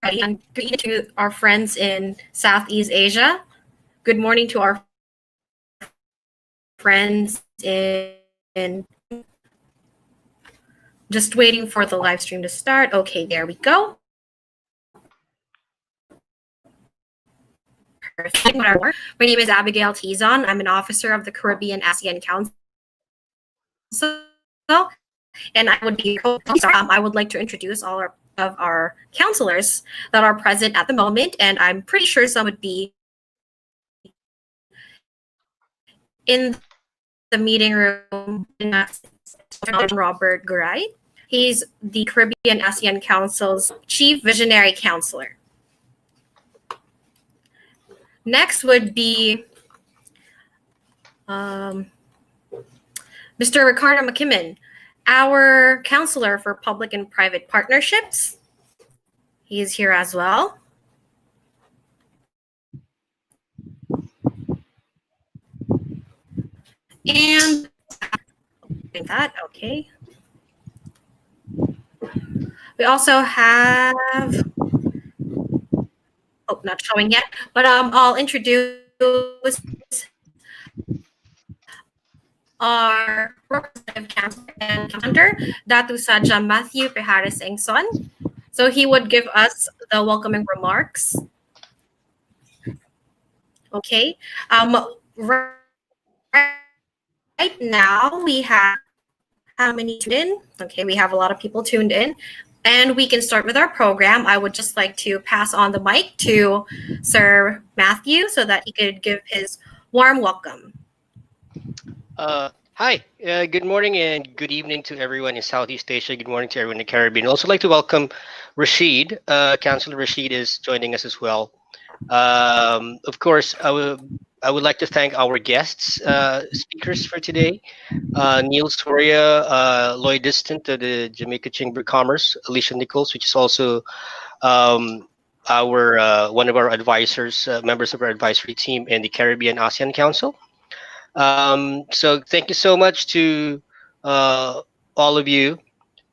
and good evening to our friends in Southeast Asia. Good morning to our friends in just waiting for the live stream to start. Okay, there we go. Perfect. My name is Abigail Tizon. I'm an officer of the Caribbean Asean Council. And I would be I would like to introduce all of our counselors that are present at the moment, and I'm pretty sure some would be in the meeting room. Robert Guray. He's the Caribbean ASEAN Council's Chief Visionary Counselor. Next would be Mr. Ricardo McKimmon, our Counselor for Public and Private Partnerships. He is here as well. And that, okay. We also have, oh, not showing yet, but I'll introduce our representative counselor and calendar, Datu Saja Matthew Pehares Engson. So he would give us the welcoming remarks. Okay. Right now we have how many tuned in? Okay, we have a lot of people tuned in. And we can start with our program. I would just like to pass on the mic to Sir Matthew so that he could give his warm welcome. Hi, good morning and good evening to everyone in Southeast Asia. Good morning to everyone in the Caribbean. I'd also like to welcome Rashid. Councillor Rashid is joining us as well. Of course, I would like to thank our guests, speakers for today. Neil Soria, Lloyd Distant of the Jamaica Chamber of Commerce, Alicia Nichols, which is also one of our advisors, members of our advisory team in the Caribbean ASEAN Council. So thank you so much to all of you.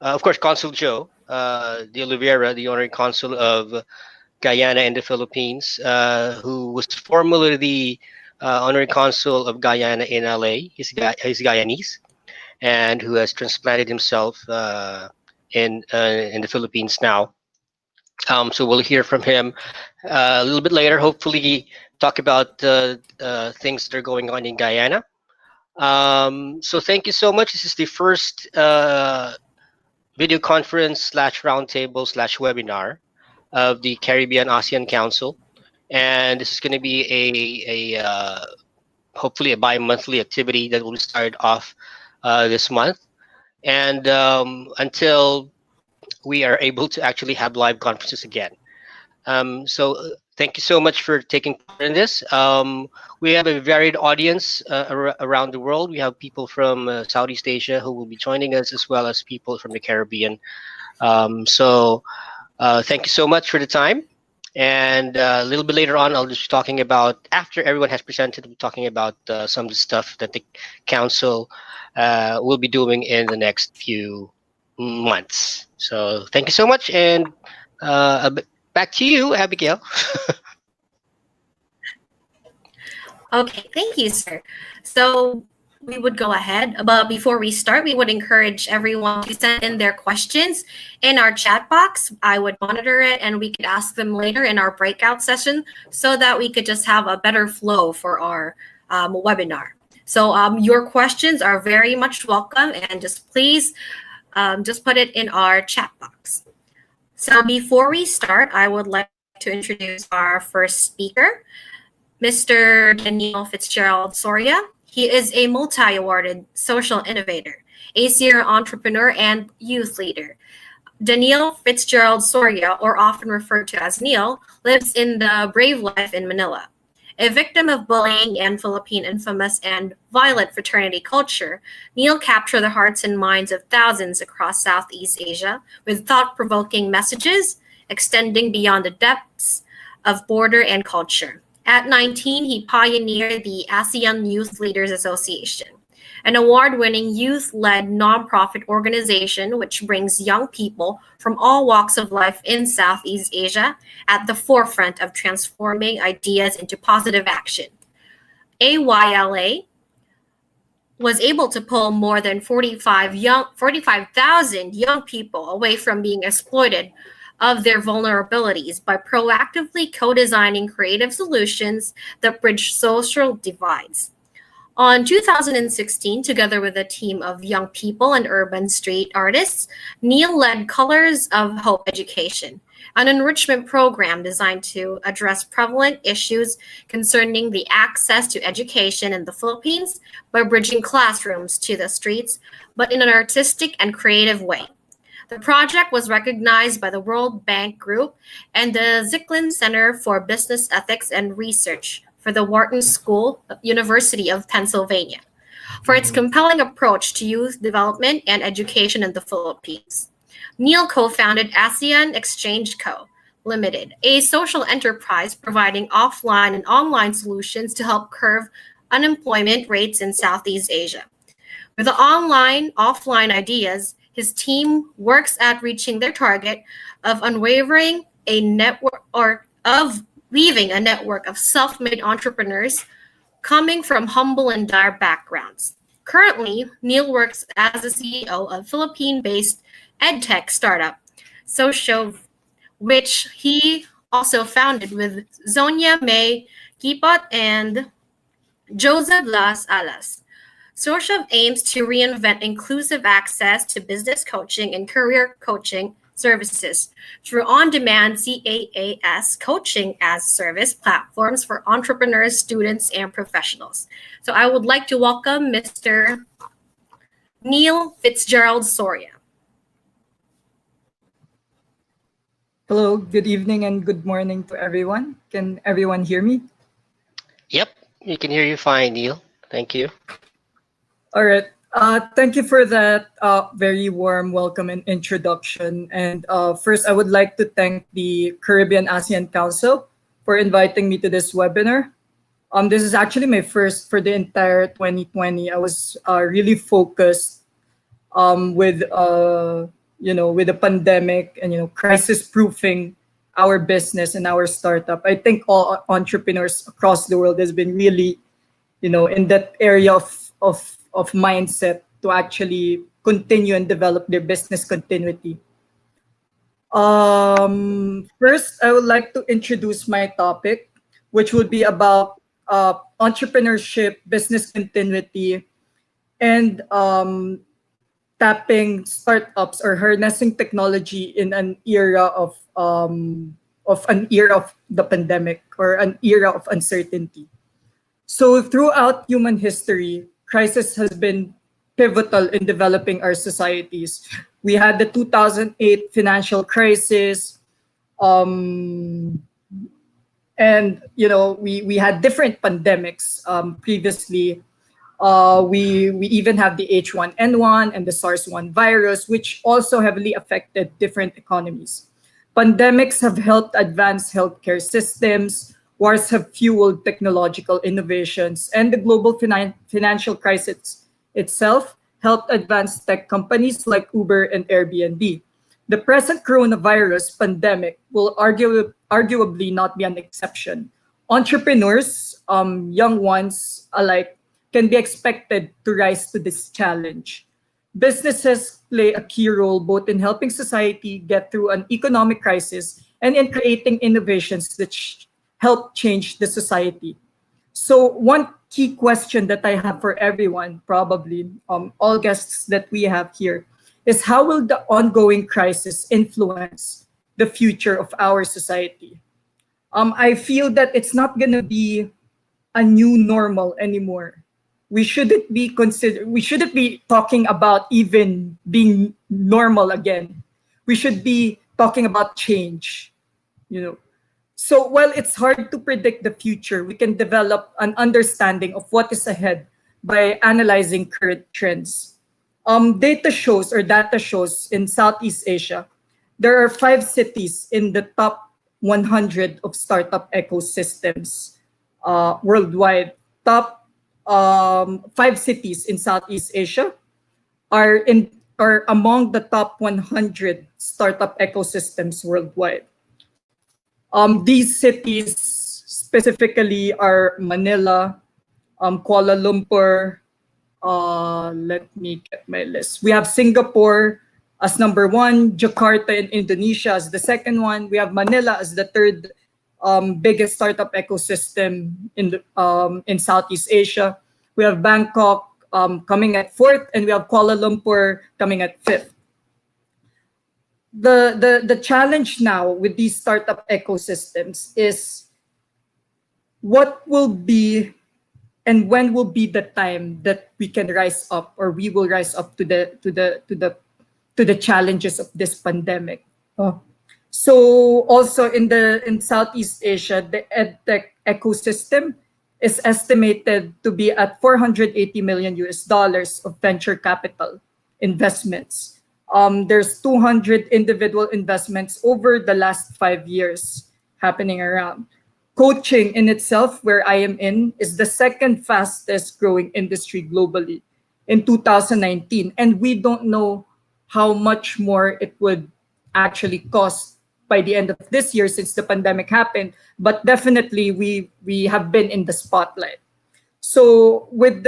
Of course, Consul Joe De Oliveira, the Honorary Consul of Guyana in the Philippines, who was formerly the Honorary Consul of Guyana in LA. He's Guyanese, and who has transplanted himself in the Philippines now. So we'll hear from him a little bit later. Hopefully, talk about things that are going on in Guyana. So thank you so much. This is the first video conference / roundtable / webinar of the Caribbean ASEAN Council, and this is going to be a hopefully a bi-monthly activity that will start off this month, and until we are able to actually have live conferences again. So thank you so much for taking part in this. We have a varied audience around the world. We have people from Southeast Asia who will be joining us, as well as people from the Caribbean. So thank you so much for the time. And a little bit later on, I'll just be talking about, after everyone has presented, we'll be talking about some of the stuff that the council will be doing in the next few months. So thank you so much, and back to you, Abigail. Okay, thank you, sir. So we would go ahead, but before we start, we would encourage everyone to send in their questions in our chat box. I would monitor it, and we could ask them later in our breakout session so that we could just have a better flow for our webinar. So your questions are very much welcome, and just please just put it in our chat box. So before we start, I would like to introduce our first speaker, Mr. Daniel Fitzgerald Soria. He is a multi-awarded social innovator, a serial entrepreneur, and youth leader. Daniel Fitzgerald Soria, or often referred to as Neil, lives in the brave life in Manila. A victim of bullying and Philippine infamous and violent fraternity culture, Neil captured the hearts and minds of thousands across Southeast Asia with thought-provoking messages extending beyond the depths of border and culture. At 19, he pioneered the ASEAN Youth Leaders Association, an award-winning youth-led nonprofit organization which brings young people from all walks of life in Southeast Asia at the forefront of transforming ideas into positive action. AYLA was able to pull more than 45,000 young people away from being exploited of their vulnerabilities by proactively co-designing creative solutions that bridge social divides. On 2016, together with a team of young people and urban street artists, Neil led Colors of Hope Education, an enrichment program designed to address prevalent issues concerning the access to education in the Philippines by bridging classrooms to the streets, but in an artistic and creative way. The project was recognized by the World Bank Group and the Zicklin Center for Business Ethics and Research for the Wharton School, University of Pennsylvania, for its compelling approach to youth development and education in the Philippines. Neil co-founded Asean Exchange Co. Limited, a social enterprise providing offline and online solutions to help curb unemployment rates in Southeast Asia. With the offline ideas, his team works at reaching their target of unwavering a network or of weaving a network of self-made entrepreneurs coming from humble and dire backgrounds. Currently, Neil works as the CEO of Philippine-based edtech startup, Socio, which he also founded with Zonia May Kipot and Joseph Las Alas. Socia aims to reinvent inclusive access to business coaching and career coaching services through on-demand CAAS coaching as service platforms for entrepreneurs, students, and professionals. So I would like to welcome Mr. Neil Fitzgerald Soria. Hello, good evening and good morning to everyone. Can everyone hear me? Yep, we can hear you fine, Neil. Thank you. All right. Thank you for that very warm welcome and introduction. And first, I would like to thank the Caribbean ASEAN Council for inviting me to this webinar. This is actually my first for the entire 2020. I was really focused with with the pandemic and crisis proofing our business and our startup. I think all entrepreneurs across the world has been really in that area of mindset to actually continue and develop their business continuity. First, I would like to introduce my topic, which would be about entrepreneurship, business continuity, and tapping startups or harnessing technology in an era of the pandemic or an era of uncertainty. So throughout human history, crisis has been pivotal in developing our societies. We had the 2008 financial crisis, and we had different pandemics previously. We even have the H1N1 and the SARS-1 virus, which also heavily affected different economies. Pandemics have helped advance healthcare systems. Wars have fueled technological innovations, and the global financial crisis itself helped advance tech companies like Uber and Airbnb. The present coronavirus pandemic will arguably not be an exception. Entrepreneurs, young ones alike, can be expected to rise to this challenge. Businesses play a key role both in helping society get through an economic crisis and in creating innovations that help change the society. So one key question that I have for everyone, probably all guests that we have here, is how will the ongoing crisis influence the future of our society? I feel that it's not going to be a new normal anymore. We shouldn't be talking about even being normal again. We should be talking about change, So while it's hard to predict the future, we can develop an understanding of what is ahead by analyzing current trends. Data shows in Southeast Asia, there are 5 cities in the top 100 of startup ecosystems worldwide. Top 5 cities in Southeast Asia are among the top 100 startup ecosystems worldwide. These cities specifically are Manila, Kuala Lumpur. Let me get my list. We have Singapore as number one, Jakarta in Indonesia as the second one. We have Manila as the third biggest startup ecosystem in Southeast Asia. We have Bangkok coming at fourth, and we have Kuala Lumpur coming at fifth. The challenge now with these startup ecosystems is what will be and when will be the time that we can rise up, or we will rise up to the challenges of this pandemic. So also in Southeast Asia, the edtech ecosystem is estimated to be at $480 million of venture capital investments. There's 200 individual investments over the last 5 years happening around. Coaching in itself, where I am in, is the second fastest growing industry globally in 2019. And we don't know how much more it would actually cost by the end of this year since the pandemic happened. But definitely we have been in the spotlight. So with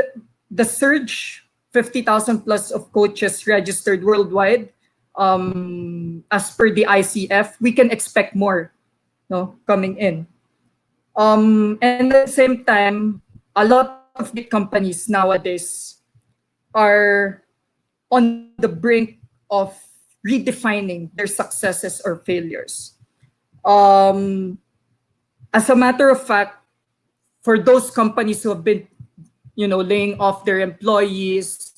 the surge, 50,000 plus of coaches registered worldwide, as per the ICF, we can expect more coming in. And at the same time, a lot of big companies nowadays are on the brink of redefining their successes or failures. As a matter of fact, for those companies who have been, laying off their employees,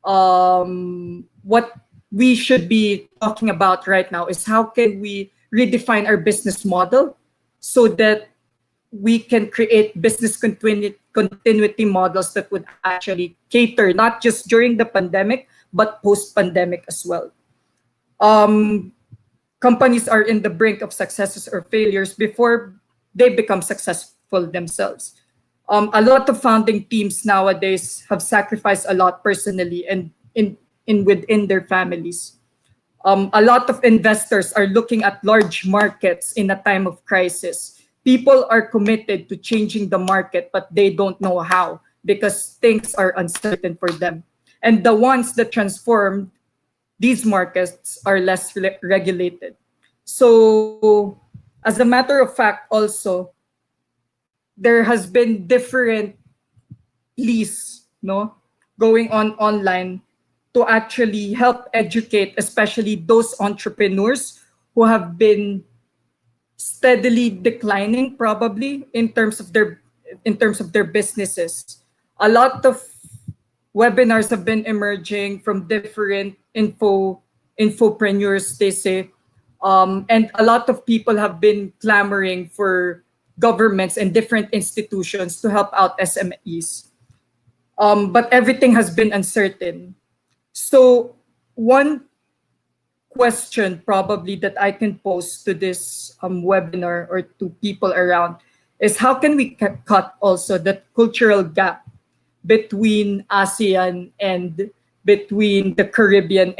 what we should be talking about right now is how can we redefine our business model so that we can create business continuity models that would actually cater not just during the pandemic, but post-pandemic as well. Companies are in the brink of successes or failures before they become successful themselves. A lot of founding teams nowadays have sacrificed a lot personally and within their families. A lot of investors are looking at large markets in a time of crisis. People are committed to changing the market, but they don't know how because things are uncertain for them. And the ones that transform these markets are less regulated. So, as a matter of fact, also, there has been different pleas going on online to actually help educate, especially those entrepreneurs who have been steadily declining probably in terms of their businesses. A lot of webinars have been emerging from different infopreneurs, they say, and a lot of people have been clamoring for governments and different institutions to help out SMEs. But everything has been uncertain. So one question probably that I can pose to this webinar or to people around is how can we cut also the cultural gap between ASEAN and between the Caribbean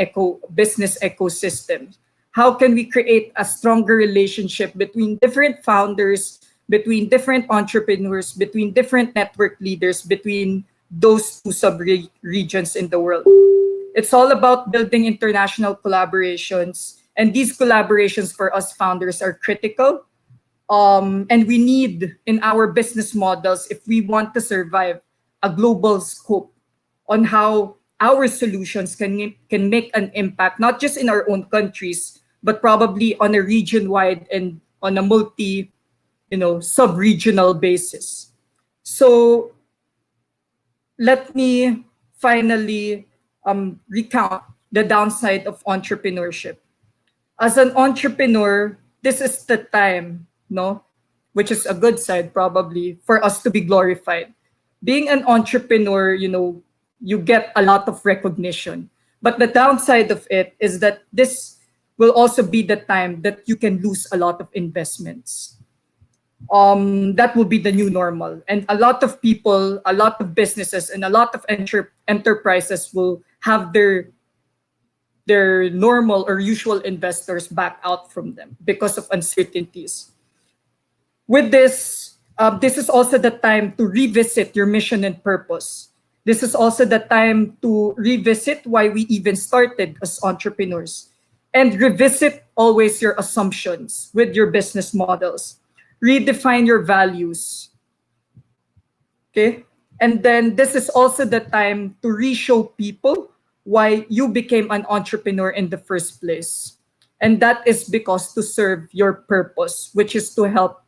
business ecosystem? How can we create a stronger relationship between different founders, between different entrepreneurs, between different network leaders, between those two sub-regions in the world? It's all about building international collaborations. And these collaborations for us founders are critical. And we need in our business models, if we want to survive, a global scope on how our solutions can make an impact, not just in our own countries, but probably on a region-wide and on a multi, sub-regional basis. So let me finally recount the downside of entrepreneurship. As an entrepreneur, this is the time, which is a good side probably, for us to be glorified. Being an entrepreneur, you get a lot of recognition. But the downside of it is that this will also be the time that you can lose a lot of investments. that will be the new normal. And a lot of people, a lot of businesses, and a lot of enterprises will have their normal or usual investors back out from them because of uncertainties. With this, this is also the time to revisit your mission and purpose. This is also the time to revisit why we even started as entrepreneurs, and revisit always your assumptions with your business models. Redefine your values. Okay? And then this is also the time to re-show people why you became an entrepreneur in the first place. And that is because to serve your purpose, which is to help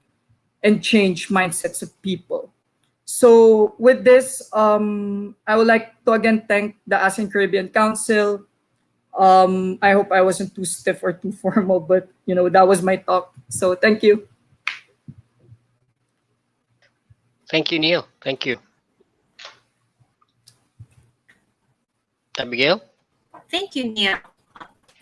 and change mindsets of people. So with this, I would like to again thank the ASEAN Caribbean Council. I hope I wasn't too stiff or too formal, but that was my talk. So thank you. Thank you, Neil. Thank you. Abigail? Thank you, Neil.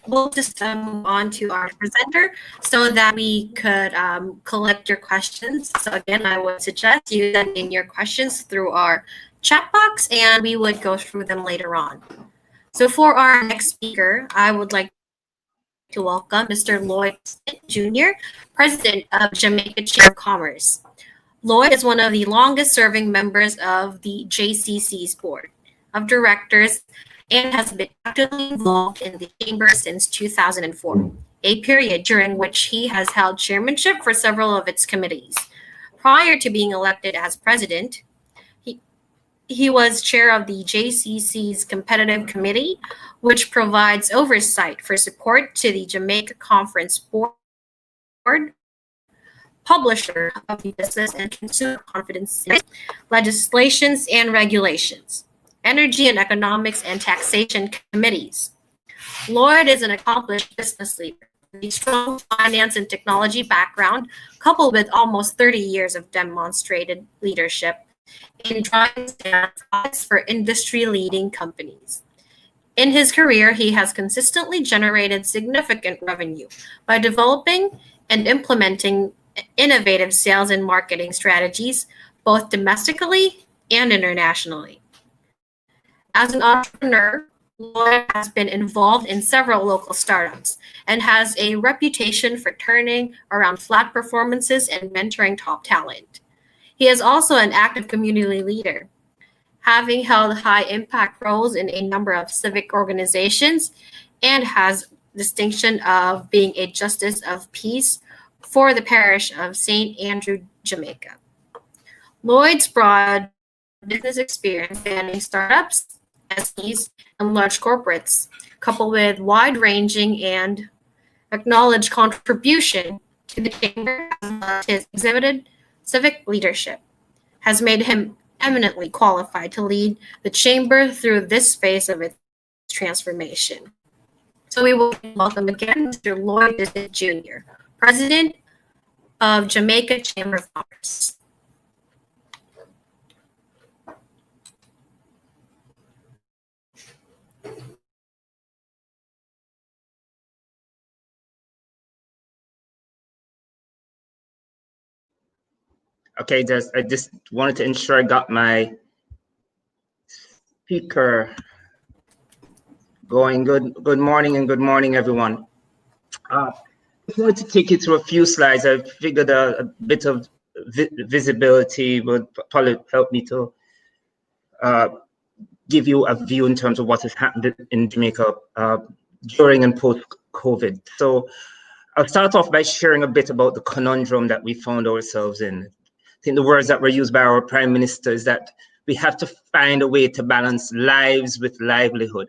We'll just move on to our presenter so that we could collect your questions. So again, I would suggest you send in your questions through our chat box, and we would go through them later on. So for our next speaker, I would like to welcome Mr. Lloyd Jr., President of Jamaica Chamber of Commerce. Lloyd is one of the longest-serving members of the JCC's Board of Directors and has been actively involved in the Chamber since 2004, a period during which he has held chairmanship for several of its committees. Prior to being elected as president, he was chair of the JCC's Competitive Committee, which provides oversight for support to the Jamaica Conference Board, publisher of the Business and Consumer Confidence legislations and regulations, Energy and Economics and Taxation Committees. Lloyd is an accomplished business leader with a strong finance and technology background, coupled with almost 30 years of demonstrated leadership in driving standards for industry-leading companies. In his career, he has consistently generated significant revenue by developing and implementing innovative sales and marketing strategies, both domestically and internationally. As an entrepreneur, Lloyd has been involved in several local startups and has a reputation for turning around flat performances and mentoring top talent. He is also an active community leader, having held high-impact roles in a number of civic organizations, and has distinction of being a Justice of Peace for the parish of St. Andrew, Jamaica. Lloyd's broad business experience spanning startups, SMEs, and large corporates, coupled with wide-ranging and acknowledged contribution to the chamber as well as his exhibited civic leadership, has made him eminently qualified to lead the chamber through this phase of its transformation. So we will welcome again Mr. Lloyd Jr., President of Jamaica Chamber of Commerce. Okay, I just wanted to ensure I got my speaker going. Good morning and good morning, everyone. I wanted to take you through a few slides. I figured a bit of visibility would probably help me to give you a view in terms of what has happened in Jamaica during and post-COVID. So I'll start off by sharing a bit about the conundrum that we found ourselves in. I think the words that were used by our Prime Minister is that we have to find a way to balance lives with livelihood.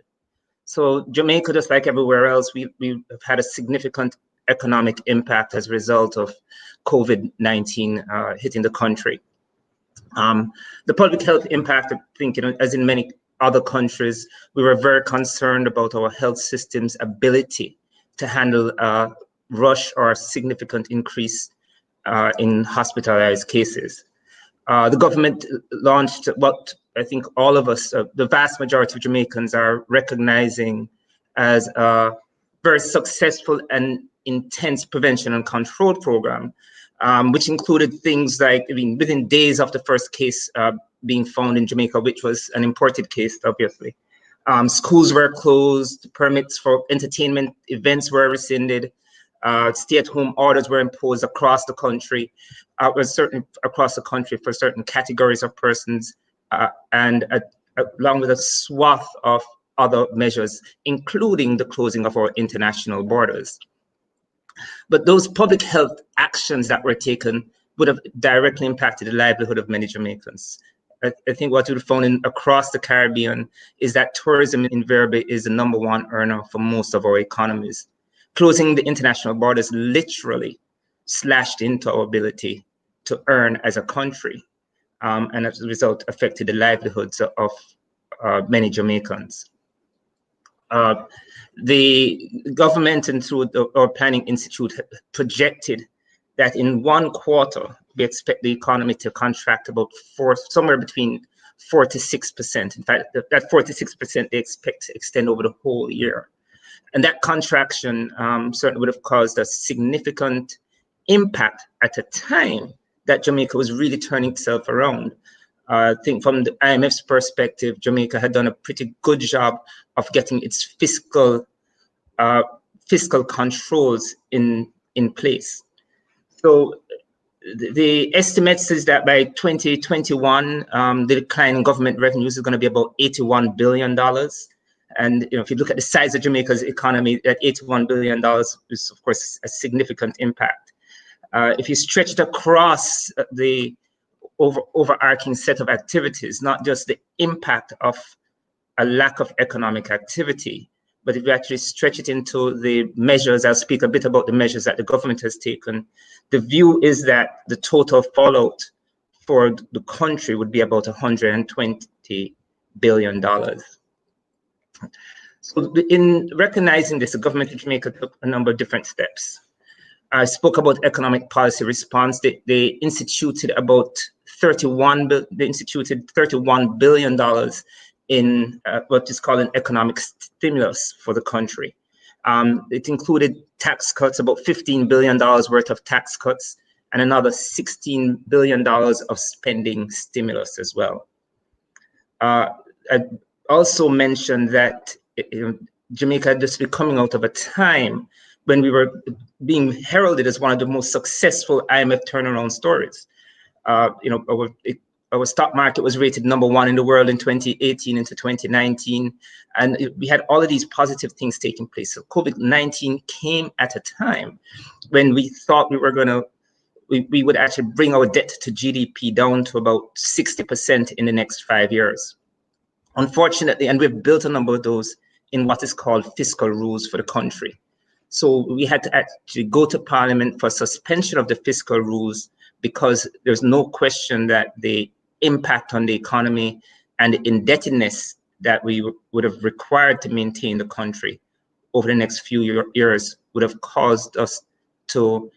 So Jamaica, just like everywhere else, we have had a significant economic impact as a result of COVID-19 hitting the country. The public health impact, I think, as in many other countries, we were very concerned about our health system's ability to handle a rush or a significant increase in hospitalized cases. The government launched what I think all of us, the vast majority of Jamaicans, are recognizing as a very successful and intense prevention and control program which included things like, within days of the first case being found in Jamaica, which was an imported case, obviously. Schools were closed, permits for entertainment events were rescinded, stay-at-home orders were imposed across the country, for certain categories of persons, and along with a swath of other measures, including the closing of our international borders. But those public health actions that were taken would have directly impacted the livelihood of many Jamaicans. I think what we've found across the Caribbean is that tourism invariably is the #1 earner for most of our economies. Closing the international borders literally slashed into our ability to earn as a country, and as a result affected the livelihoods of many Jamaicans. The government and through our Planning Institute projected that in 1 quarter, we expect the economy to contract about somewhere between 4 to 6%. In fact, that 4 to 6% they expect to extend over the whole year. And that contraction certainly would have caused a significant impact at a time that Jamaica was really turning itself around. I think from the IMF's perspective, Jamaica had done a pretty good job of getting its fiscal controls in place. So the estimates is that by 2021, the decline in government revenues is going to be about $81 billion. And if you look at the size of Jamaica's economy, that $81 billion is, of course, a significant impact. If you stretch it across the overarching set of activities, not just the impact of a lack of economic activity, but if you actually stretch it into the measures, I'll speak a bit about the measures that the government has taken. The view is that the total fallout for the country would be about $120 billion. So in recognizing this, the government of Jamaica took a number of different steps. I spoke about economic policy response. They instituted $31 billion in what is called an economic stimulus for the country. It included tax cuts, about $15 billion worth of tax cuts, and another $16 billion of spending stimulus as well. I also mentioned that Jamaica had just been coming out of a time when we were being heralded as one of the most successful IMF turnaround stories. Our stock market was rated #1 in the world in 2018 into 2019, and we had all of these positive things taking place. So COVID-19 came at a time when we thought we would actually bring our debt to GDP down to about 60% in the next 5 years. Unfortunately, and we've built a number of those in what is called fiscal rules for the country. So we had to actually go to Parliament for suspension of the fiscal rules, because there's no question that the impact on the economy and the indebtedness that we would have required to maintain the country over the next few years would have caused us to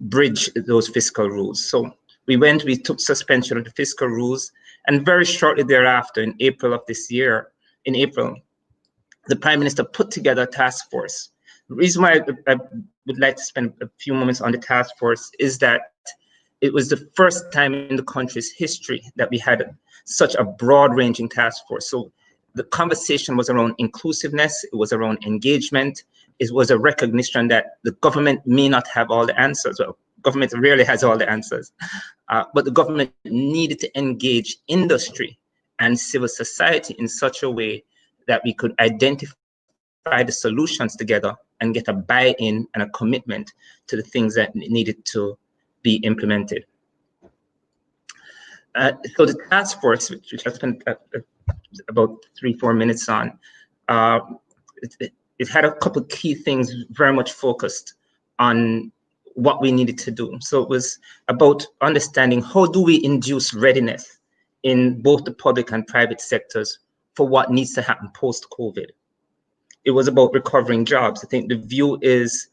bridge those fiscal rules. So we took suspension of the fiscal rules, and very shortly thereafter, in April of this year, the Prime Minister put together a task force. The reason why I would like to spend a few moments on the task force is that it was the first time in the country's history that we had such a broad-ranging task force. So the conversation was around inclusiveness, it was around engagement, it was a recognition that the government may not have all the answers. Well, government rarely has all the answers, but the government needed to engage industry and civil society in such a way that we could identify the solutions together and get a buy-in and a commitment to the things that needed to be implemented. So the task force, which I spent about 3-4 minutes on, it had a couple of key things very much focused on what we needed to do. So it was about understanding, how do we induce readiness in both the public and private sectors for what needs to happen post-COVID. It was about recovering jobs. I think the view is,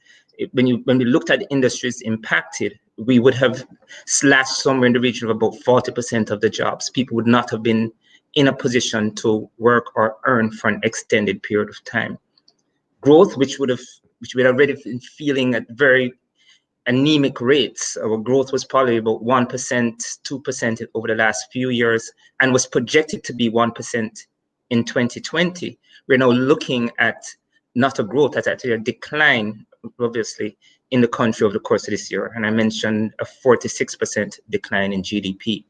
when we looked at the industries impacted, we would have slashed somewhere in the region of about 40% of the jobs. People would not have been in a position to work or earn for an extended period of time. Growth, which we had already been feeling at very anemic rates. Our growth was probably about 1%, 2% over the last few years, and was projected to be 1% in 2020. We're now looking at not a growth, that's actually a decline, obviously, in the country over the course of this year. And I mentioned a 46% decline in GDP.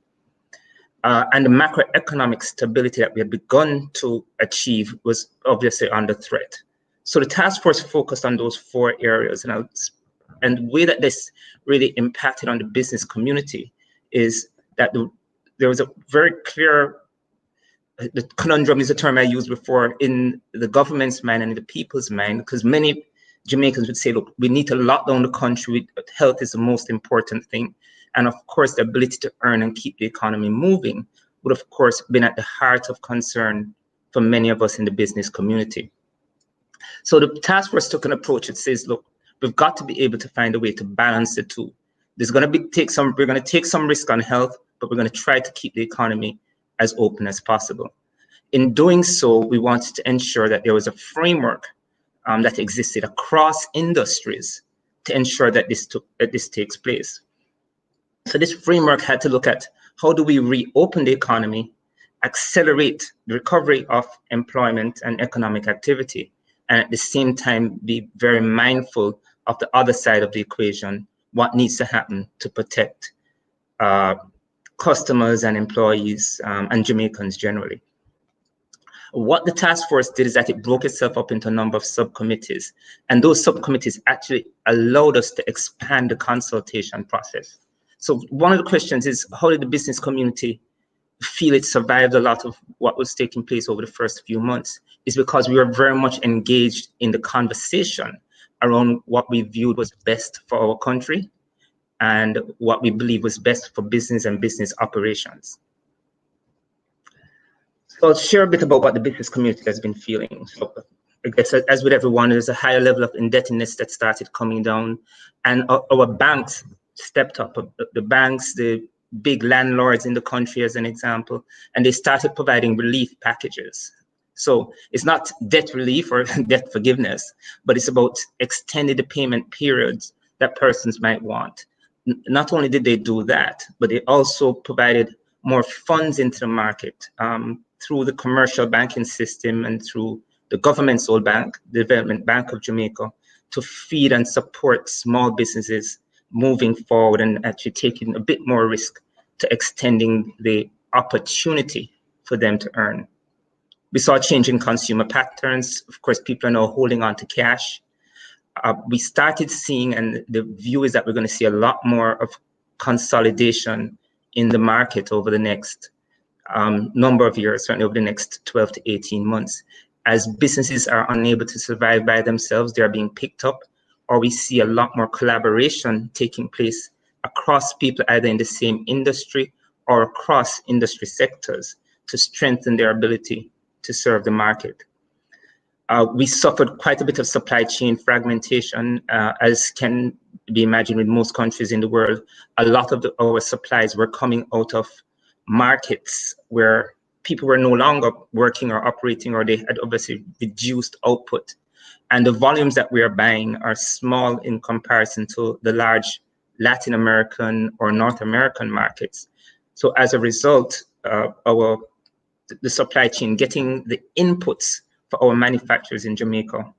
And the macroeconomic stability that we had begun to achieve was obviously under threat. So the task force focused on those 4 areas. And the way that this really impacted on the business community is that there was a very clear, the conundrum is a term I used before, in the government's mind and in the people's mind, because many Jamaicans would say, look, we need to lock down the country. Health is the most important thing. And of course, the ability to earn and keep the economy moving would, of course, been at the heart of concern for many of us in the business community. So the task force took an approach that says, look, we've got to be able to find a way to balance the two. We're going to take some risk on health, but we're going to try to keep the economy as open as possible. In doing so, we wanted to ensure that there was a framework that existed across industries to ensure that this takes place. So this framework had to look at how do we reopen the economy, accelerate the recovery of employment and economic activity, and at the same time be very mindful of the other side of the equation, what needs to happen to protect customers and employees and Jamaicans generally. What the task force did is that it broke itself up into a number of subcommittees, and those subcommittees actually allowed us to expand the consultation process. So one of the questions is, how did the business community feel it survived a lot of what was taking place over the first few months? Is because we were very much engaged in the conversation around what we viewed was best for our country and what we believe was best for business and business operations. So I'll share a bit about what the business community has been feeling. So I guess as with everyone, there's a higher level of indebtedness that started coming down, and our banks stepped up. The banks, the big landlords in the country as an example, and they started providing relief packages. So it's not debt relief or debt forgiveness, but it's about extending the payment periods that persons might want. Not only did they do that, but they also provided more funds into the market through the commercial banking system and through the government's old bank, the Development Bank of Jamaica, to feed and support small businesses moving forward and actually taking a bit more risk to extending the opportunity for them to earn. We saw a change in consumer patterns. Of course, people are now holding on to cash. We started seeing, and the view is that we're going to see a lot more of consolidation in the market over the next number of years, certainly over the next 12 to 18 months. As businesses are unable to survive by themselves, they're being picked up, or we see a lot more collaboration taking place across people either in the same industry or across industry sectors to strengthen their ability to serve the market. We suffered quite a bit of supply chain fragmentation, as can be imagined with most countries in the world. A lot of our supplies were coming out of markets where people were no longer working or operating, or they had obviously reduced output. And the volumes that we are buying are small in comparison to the large Latin American or North American markets. So as a result, the supply chain, getting the inputs for our manufacturers in Jamaica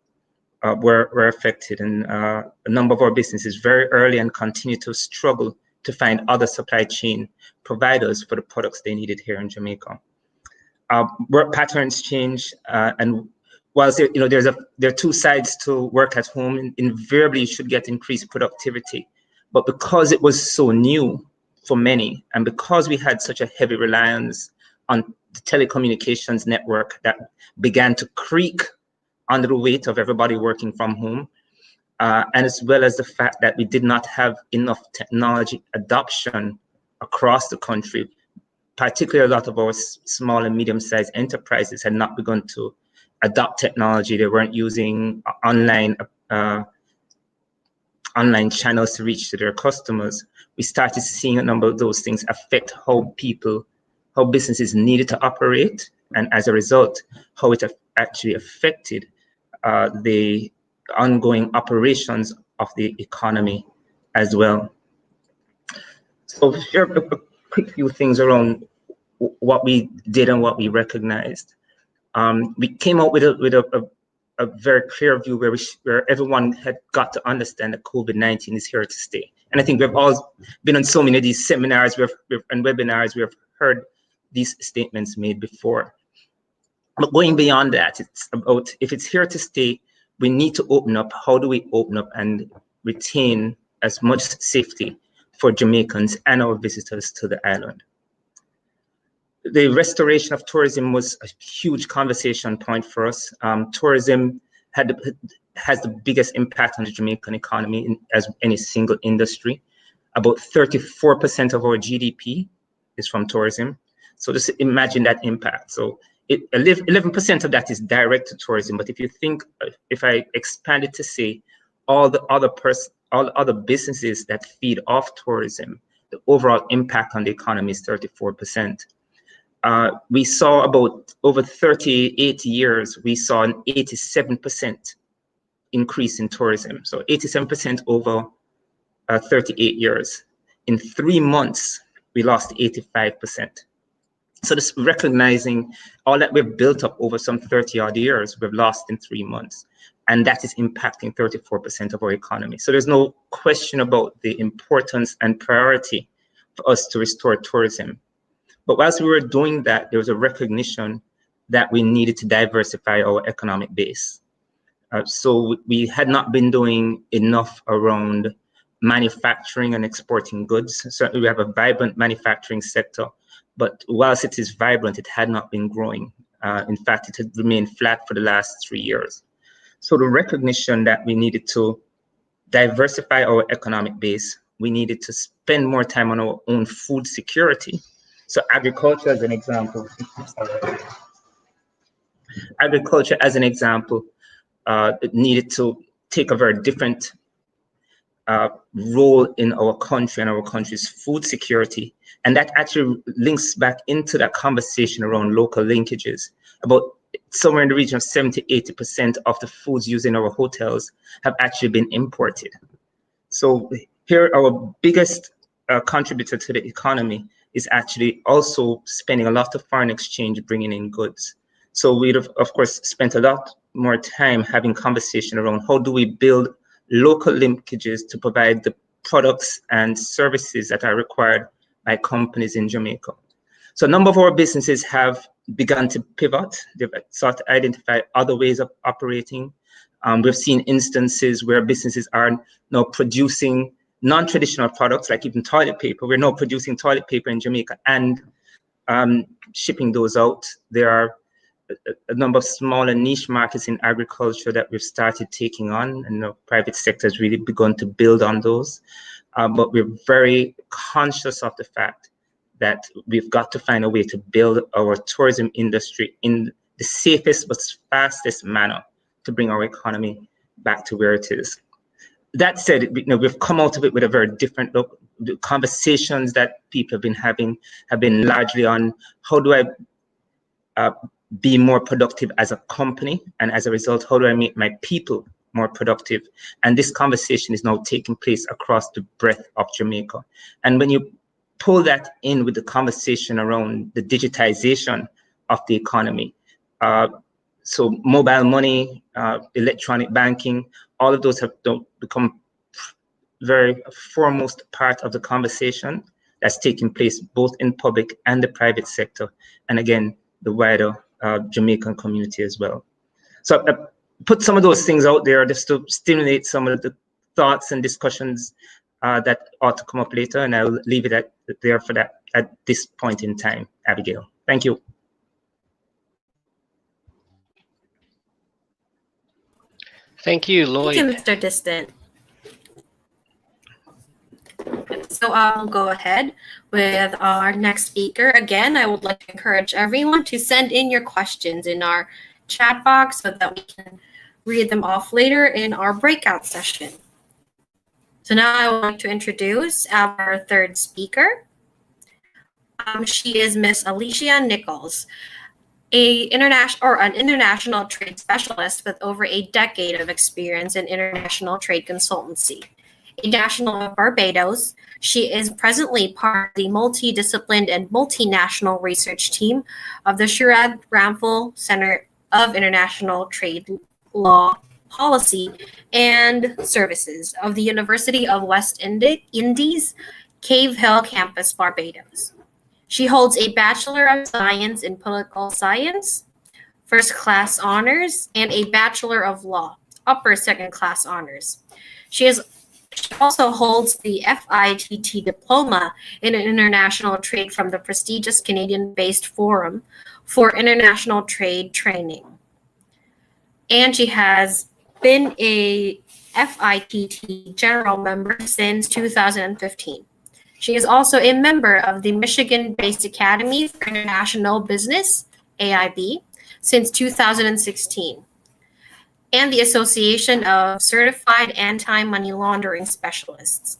were affected. And a number of our businesses very early and continue to struggle to find other supply chain providers for the products they needed here in Jamaica. Work patterns change, and whilst there are two sides to work at home, invariably you should get increased productivity. But because it was so new for many, and because we had such a heavy reliance on the telecommunications network that began to creak under the weight of everybody working from home, and as well as the fact that we did not have enough technology adoption across the country, particularly a lot of our small and medium-sized enterprises had not begun to adopt technology. They weren't using online channels to reach to their customers. We started seeing a number of those things affect how businesses needed to operate, and as a result, how it actually affected the ongoing operations of the economy as well. So share a quick few things around what we did and what we recognized. We came out with a very clear view where everyone had got to understand that COVID-19 is here to stay. And I think we've all been on so many of these seminars and webinars, we have heard these statements made before. But going beyond that, it's about, if it's here to stay, we need to open up. How do we open up and retain as much safety for Jamaicans and our visitors to the island? The restoration of tourism was a huge conversation point for us. Tourism has the biggest impact on the Jamaican economy as any single industry. About 34% of our GDP is from tourism. So just imagine that impact. So 11% of that is direct to tourism. But if you think, if I expand it to say all the other businesses that feed off tourism, the overall impact on the economy is 34%. We saw about over 38 years, we saw an 87% increase in tourism. So 87% over 38 years. In 3 months, we lost 85%. So just recognizing all that we've built up over some 30 odd years, we've lost in 3 months. And that is impacting 34% of our economy. So there's no question about the importance and priority for us to restore tourism. But whilst we were doing that, there was a recognition that we needed to diversify our economic base. So we had not been doing enough around manufacturing and exporting goods. Certainly we have a vibrant manufacturing sector, but whilst it is vibrant, it had not been growing. In fact, it had remained flat for the last 3 years. So the recognition that we needed to diversify our economic base, we needed to spend more time on our own food security. So agriculture as an example, it needed to take a very different role in our country and our country's food security. And that actually links back into that conversation around local linkages. About somewhere in the region of 70–80% of the foods used in our hotels have actually been imported. So here, our biggest contributor to the economy is actually also spending a lot of foreign exchange bringing in goods. So we'd have, of course, spent a lot more time having conversation around how do we build local linkages to provide the products and services that are required by companies in Jamaica. So a number of our businesses have begun to pivot. They've sought to identify other ways of operating. We've seen instances where businesses are now producing non-traditional products, like even toilet paper. We're now producing toilet paper in Jamaica and shipping those out. There are a number of small and niche markets in agriculture that we've started taking on, and the private sector has really begun to build on those. But we're very conscious of the fact that we've got to find a way to build our tourism industry in the safest but fastest manner to bring our economy back to where it is. That said, we've come out of it with a very different look. The conversations that people have been having have been largely on how do I be more productive as a company, and as a result, how do I make my people more productive? And this conversation is now taking place across the breadth of Jamaica. And when you pull that in with the conversation around the digitization of the economy, so mobile money, electronic banking, all of those have become very foremost part of the conversation that's taking place both in public and the private sector, and again, the wider Jamaican community as well. So I put some of those things out there just to stimulate some of the thoughts and discussions that ought to come up later, and I'll leave it there for that at this point in time. Abigail, thank you. Thank you, Lloyd. Thank you, Mr. Distant. So I'll go ahead with our next speaker. Again, I would like to encourage everyone to send in your questions in our chat box so that we can read them off later in our breakout session. So now I would like to introduce our third speaker. She is Miss Alicia Nichols, an international trade specialist with over a decade of experience in international trade consultancy. a national of Barbados. She is presently part of the multidisciplined and multinational research team of the Sherrod Ramphal Center of International Trade Law Policy and Services of the University of West Indies, Cave Hill Campus, Barbados. She holds a Bachelor of Science in Political Science, first class honors, and a Bachelor of Law, upper second class honors. She also holds the FITT diploma in international trade from the prestigious Canadian-based Forum for International Trade Training. And she has been a FITT general member since 2015. She is also a member of the Michigan-based Academy for International Business, AIB, since 2016, and the Association of Certified Anti-Money Laundering Specialists.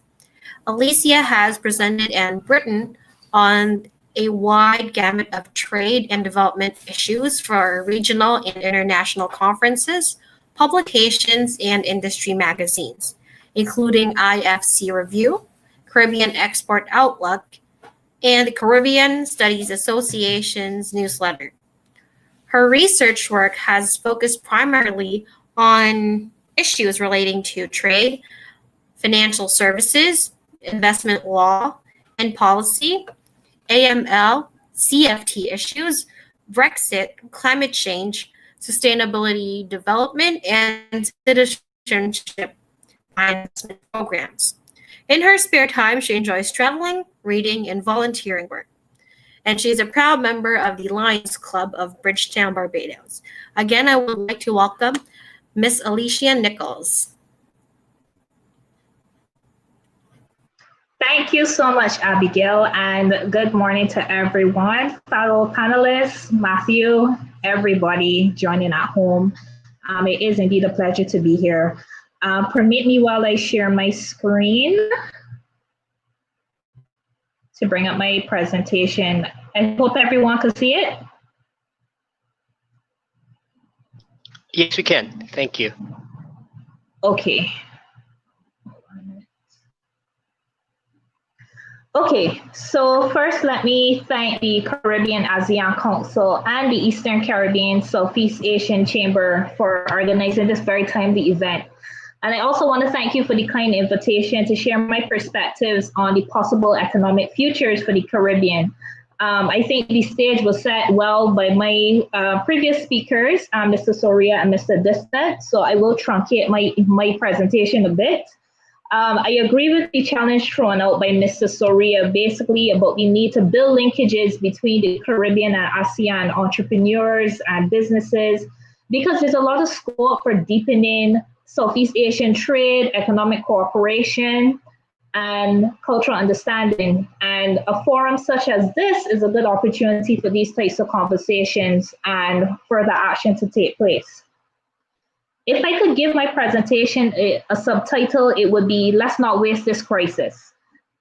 Alicia has presented and written on a wide gamut of trade and development issues for regional and international conferences, publications, and industry magazines, including IFC Review, Caribbean Export Outlook, and the Caribbean Studies Association's newsletter. Her research work has focused primarily on issues relating to trade, financial services, investment law and policy, AML, CFT issues, Brexit, climate change, sustainability development, and citizenship investment programs. In her spare time, she enjoys traveling, reading, and volunteering work. And she is a proud member of the Lions Club of Bridgetown, Barbados. Again, I would like to welcome Miss Alicia Nichols. Thank you so much, Abigail, and good morning to everyone, fellow panelists, Matthew, everybody joining at home. It is indeed a pleasure to be here. Permit me while I share my screen to bring up my presentation. I hope everyone can see it. Yes, we can. Thank you. Okay. Okay, so first let me thank the Caribbean ASEAN Council and the Eastern Caribbean Southeast Asian Chamber for organizing this very timely event. And I also want to thank you for the kind invitation to share my perspectives on the possible economic futures for the Caribbean. I think the stage was set well by my previous speakers, Mr. Soria and Mr. Distant, so I will truncate my presentation a bit. I agree with the challenge thrown out by Mr. Soria, basically about the need to build linkages between the Caribbean and ASEAN entrepreneurs and businesses, because there's a lot of scope for deepening Southeast Asian trade, economic cooperation, and cultural understanding. And a forum such as this is a good opportunity for these types of conversations and further action to take place. If I could give my presentation a subtitle, it would be "Let's Not Waste This Crisis."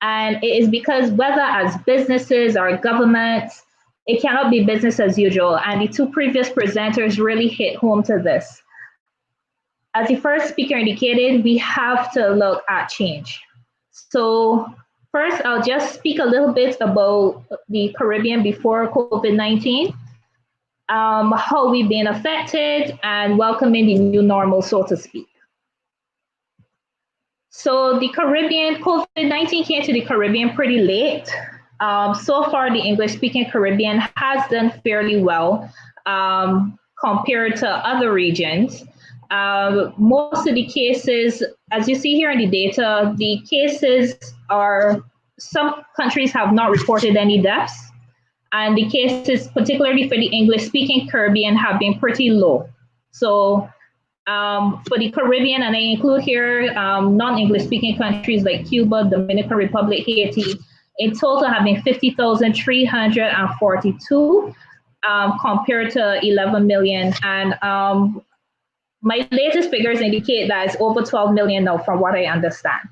And it is because whether as businesses or governments, it cannot be business as usual. And the two previous presenters really hit home to this. As the first speaker indicated, we have to look at change. So first, I'll just speak a little bit about the Caribbean before COVID-19. How we've been affected and welcoming the new normal, so to speak. So the Caribbean, COVID-19 came to the Caribbean pretty late. So far, the English-speaking Caribbean has done fairly well compared to other regions. Most of the cases, as you see here in the data, the cases are, some countries have not reported any deaths. And the cases, particularly for the English-speaking Caribbean, have been pretty low. So for the Caribbean, and I include here non-English-speaking countries like Cuba, Dominican Republic, Haiti, in total have been 50,342 compared to 11 million. And my latest figures indicate that it's over 12 million now, from what I understand.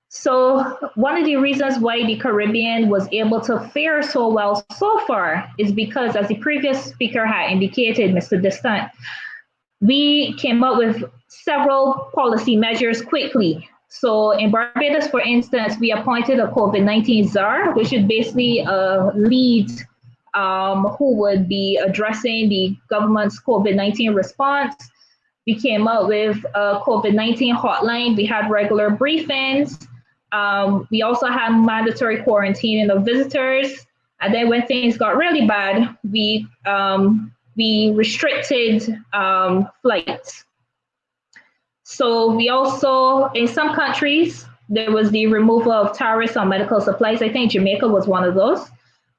So one of the reasons why the Caribbean was able to fare so well so far is because, as the previous speaker had indicated, Mr. Distant, we came up with several policy measures quickly. So in Barbados, for instance, we appointed a COVID-19 czar, which is basically a lead who would be addressing the government's COVID-19 response. We came up with a COVID-19 hotline. We had regular briefings. We also had mandatory quarantining of visitors. And then when things got really bad, we restricted flights. So we also, in some countries, there was the removal of tariffs on medical supplies. I think Jamaica was one of those.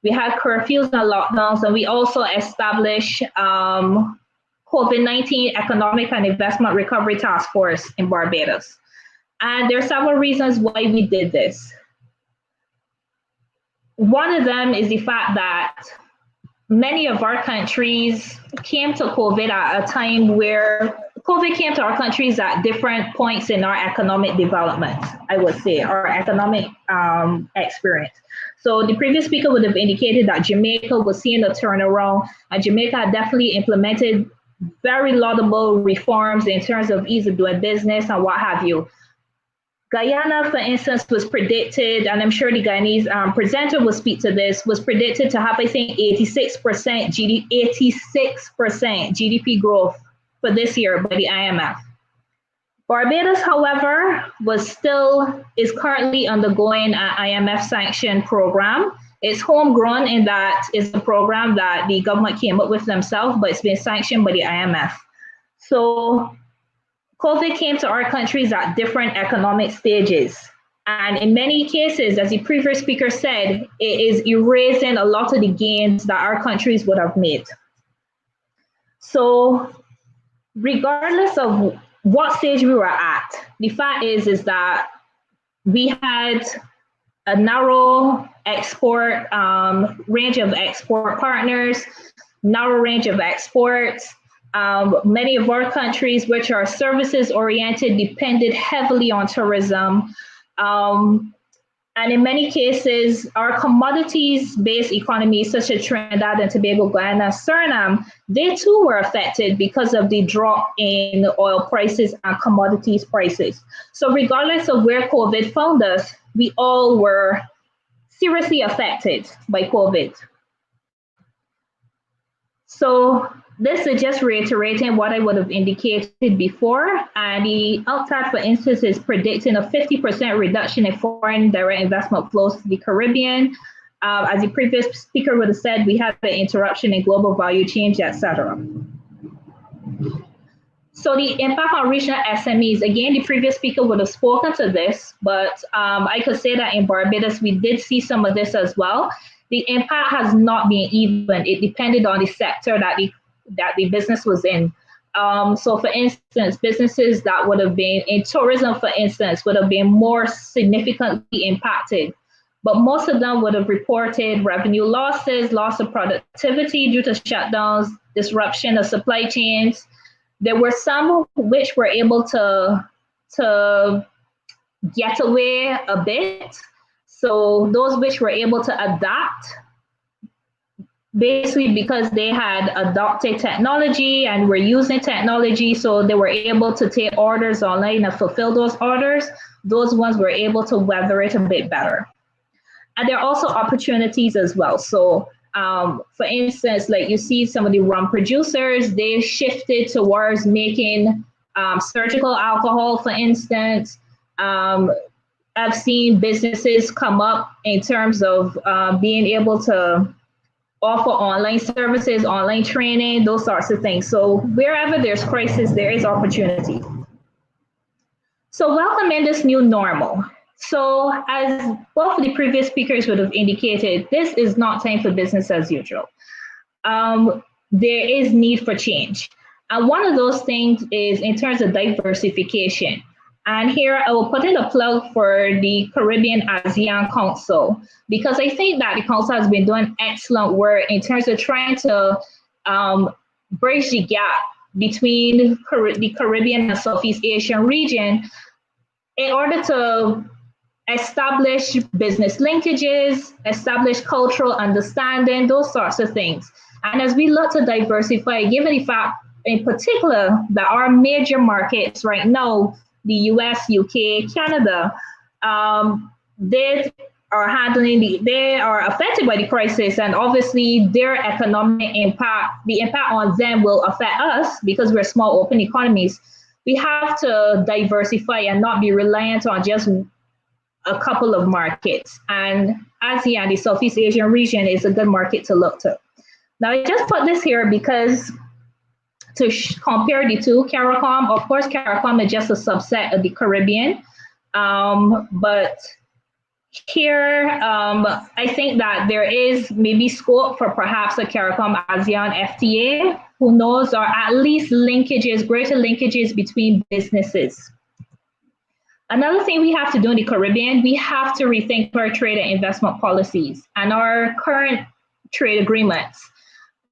We had curfews and lockdowns, and we also established COVID-19 Economic and Investment Recovery Task Force in Barbados. And there are several reasons why we did this. One of them is the fact that many of our countries came to COVID at a time where COVID came to our countries at different points in our economic development, I would say, our economic experience. So the previous speaker would have indicated that Jamaica was seeing a turnaround, and Jamaica had definitely implemented very laudable reforms in terms of ease of doing business and what have you. Guyana, for instance, was predicted, and I'm sure the Guyanese presenter will speak to this, was predicted to have, I think, 86% GDP growth for this year by the IMF. Barbados, however, is currently undergoing an IMF sanctioned program. It's homegrown in that it's a program that the government came up with themselves, but it's been sanctioned by the IMF. So COVID came to our countries at different economic stages. And in many cases, as the previous speaker said, it is erasing a lot of the gains that our countries would have made. So regardless of what stage we were at, the fact is that we had a narrow export range of export partners, narrow range of exports. Many of our countries, which are services oriented, depended heavily on tourism. And in many cases, our commodities-based economies, such as Trinidad and Tobago, Guyana, Suriname, they too were affected because of the drop in oil prices and commodities prices. So regardless of where COVID found us, we all were seriously affected by COVID. So this is just reiterating what I would have indicated before. And the UNCTAD, for instance, is predicting a 50% reduction in foreign direct investment flows to the Caribbean. As the previous speaker would have said, we had the interruption in global value change, etc. So the impact on regional SMEs, again, the previous speaker would have spoken to this, but I could say that in Barbados, we did see some of this as well. The impact has not been even. It depended on the sector that the business was in. So for instance, businesses that would have been in tourism, for instance, would have been more significantly impacted. But most of them would have reported revenue losses, loss of productivity due to shutdowns, disruption of supply chains. There were some which were able to get away a bit. So those which were able to adapt, basically because they had adopted technology and were using technology, so they were able to take orders online and fulfill those orders. Those ones were able to weather it a bit better. And there are also opportunities as well. So for instance, like you see some of the rum producers, they shifted towards making surgical alcohol, for instance. I've seen businesses come up in terms of being able to offer online services, online training, those sorts of things. So wherever there's crisis, there is opportunity. So welcoming this new normal. So as both of the previous speakers would have indicated, this is not time for business as usual. There is need for change. And one of those things is in terms of diversification. And here I will put in a plug for the Caribbean Asean Council, because I think that the council has been doing excellent work in terms of trying to bridge the gap between the Caribbean and Southeast Asian region in order to establish business linkages, establish cultural understanding, those sorts of things. And as we look to diversify, given the fact in particular that our major markets right now, the US, UK, Canada, they are affected by the crisis, and obviously their economic impact, the impact on them will affect us because we're small open economies. We have to diversify and not be reliant on just a couple of markets. And ASEAN, the Southeast Asian region, is a good market to look to. Now, I just put this here because to compare the two, CARICOM, of course, CARICOM is just a subset of the Caribbean. But here, I think that there is maybe scope for perhaps a CARICOM ASEAN FTA, who knows, or at least linkages, greater linkages between businesses. Another thing we have to do in the Caribbean, we have to rethink our trade and investment policies and our current trade agreements.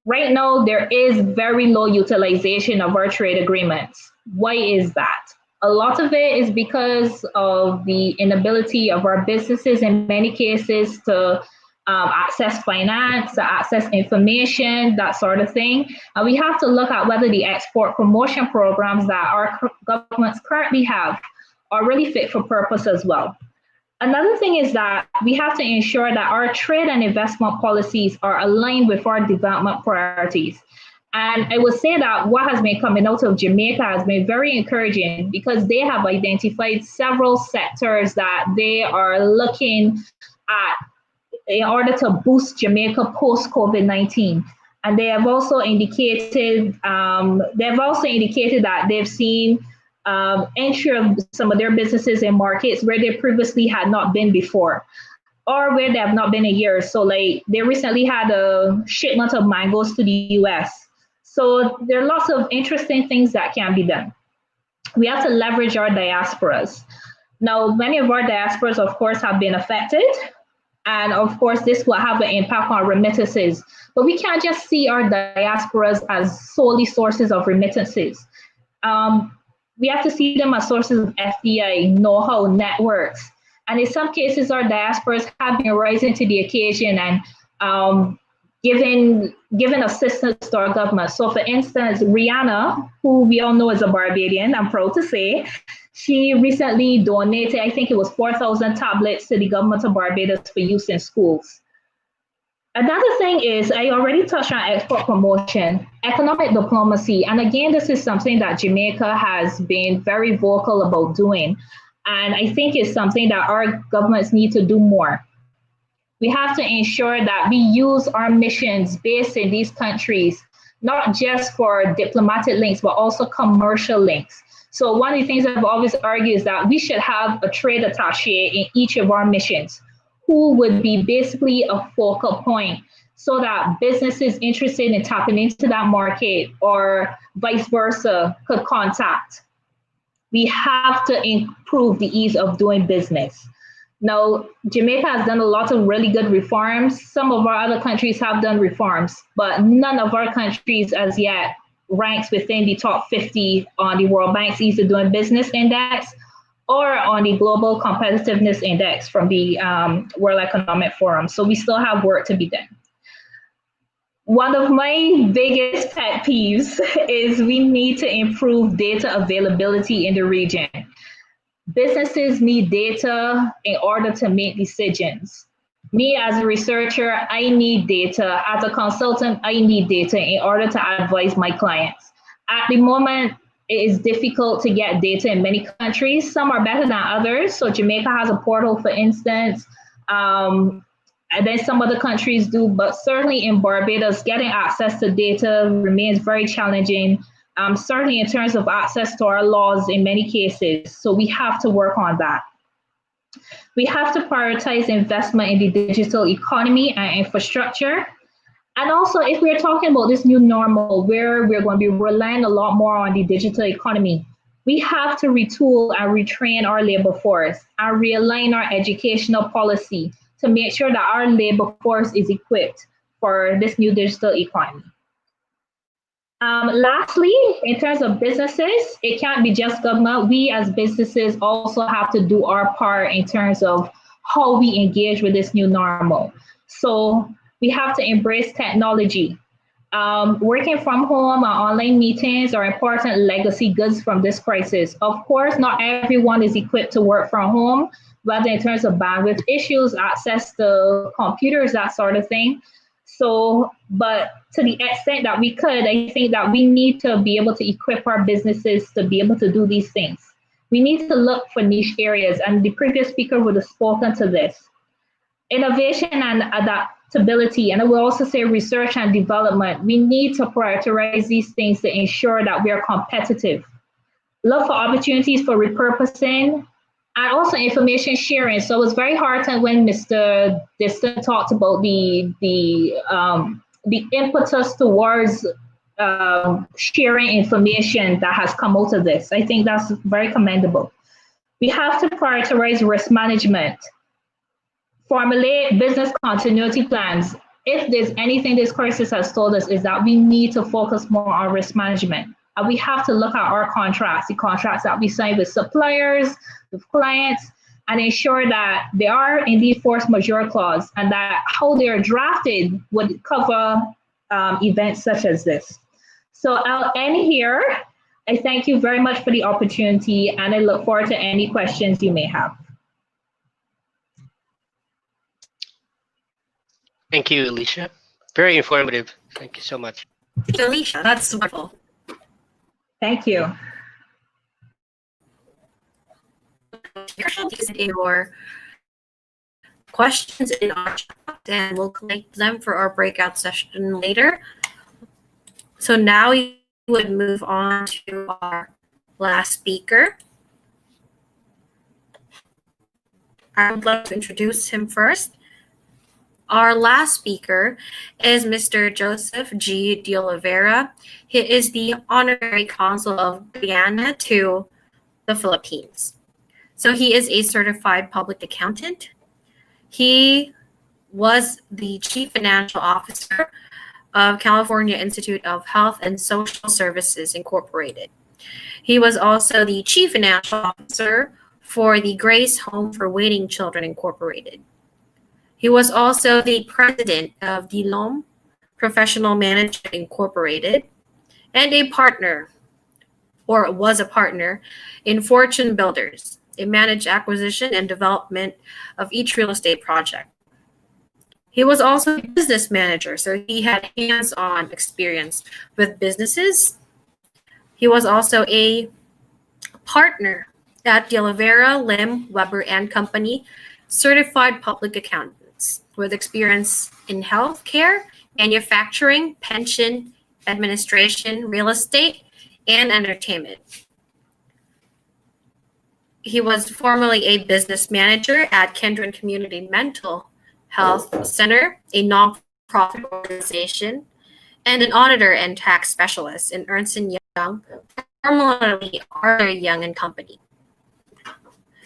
Right now, there is very low utilization of our trade agreements. Why is that? A lot of it is because of the inability of our businesses in many cases to access finance, to access information, that sort of thing. And we have to look at whether the export promotion programs that our governments currently have are really fit for purpose as well. Another thing is that we have to ensure that our trade and investment policies are aligned with our development priorities. And I would say that what has been coming out of Jamaica has been very encouraging because they have identified several sectors that they are looking at in order to boost Jamaica post-COVID-19. And they have also indicated that they've seen entry of some of their businesses in markets where they previously had not been before, or where they have not been a year. So like they recently had a shipment of mangoes to the US. So there are lots of interesting things that can be done. We have to leverage our diasporas. Now, many of our diasporas, of course, have been affected. And of course, this will have an impact on remittances. But we can't just see our diasporas as solely sources of remittances. We have to see them as sources of FDI, know-how, networks. And in some cases, our diasporas have been rising to the occasion and giving assistance to our government. So for instance, Rihanna, who we all know is a Barbadian, I'm proud to say, she recently donated, I think it was 4,000 tablets to the government of Barbados for use in schools. Another thing is, I already touched on export promotion, economic diplomacy. And again, this is something that Jamaica has been very vocal about doing. And I think it's something that our governments need to do more. We have to ensure that we use our missions based in these countries, not just for diplomatic links, but also commercial links. So one of the things I've always argued is that we should have a trade attaché in each of our missions, who would be basically a focal point so that businesses interested in tapping into that market or vice versa could contact. We have to improve the ease of doing business. Now, Jamaica has done a lot of really good reforms. Some of our other countries have done reforms, but none of our countries as yet ranks within the top 50 on the World Bank's Ease of Doing Business Index or on the Global Competitiveness Index from the World Economic Forum. So we still have work to be done. One of my biggest pet peeves is we need to improve data availability in the region. Businesses need data in order to make decisions. Me as a researcher, I need data. As a consultant, I need data in order to advise my clients. At the moment, it is difficult to get data in many countries. Some are better than others. So Jamaica has a portal, for instance, and then some other countries do, but certainly in Barbados, getting access to data remains very challenging, certainly in terms of access to our laws in many cases. So we have to work on that. We have to prioritize investment in the digital economy and infrastructure. And also, if we're talking about this new normal where we're going to be relying a lot more on the digital economy, we have to retool and retrain our labor force and realign our educational policy to make sure that our labor force is equipped for this new digital economy. Lastly, in terms of businesses, it can't be just government. We as businesses also have to do our part in terms of how we engage with this new normal. So we have to embrace technology. Working from home or online meetings are important legacy goods from this crisis. Of course, not everyone is equipped to work from home, whether in terms of bandwidth issues, access to computers, that sort of thing. So, but to the extent that we could, I think that we need to be able to equip our businesses to be able to do these things. We need to look for niche areas, and the previous speaker would have spoken to this. Innovation and adaptability, and I will also say research and development. We need to prioritize these things to ensure that we are competitive. Look for opportunities for repurposing and also information sharing. So it's very heartening when Mr. Diston talked about the impetus towards sharing information that has come out of this. I think that's very commendable. We have to prioritize risk management, formulate business continuity plans. If there's anything this crisis has told us, is that we need to focus more on risk management. And we have to look at our contracts, the contracts that we sign with suppliers, with clients, and ensure that they are indeed force majeure clause, and that how they are drafted would cover events such as this. So I'll end here. I thank you very much for the opportunity, and I look forward to any questions you may have. Thank you, Alicia. Very informative. Thank you so much. Alicia, that's wonderful. Thank you. Your questions in our chat, and we'll collect them for our breakout session later. So now we would move on to our last speaker. I would like to introduce him first. Our last speaker is Mr. Joseph G. De Oliveira. He is the Honorary Consul of Guyana to the Philippines. So he is a certified public accountant. He was the Chief Financial Officer of California Institute of Health and Social Services, Incorporated. He was also the Chief Financial Officer for the Grace Home for Waiting Children, Incorporated. He was also the president of DeLome Professional Management Incorporated and a partner, or was a partner, in Fortune Builders. It managed acquisition and development of each real estate project. He was also a business manager, so he had hands-on experience with businesses. He was also a partner at De Oliveira, Lim, Weber and Company, certified public accountants with experience in healthcare, manufacturing, pension, administration, real estate, and entertainment. He was formerly a business manager at Kendron Community Mental Health Center, a nonprofit organization, and an auditor and tax specialist in Ernst & Young, formerly Arthur Young and Company.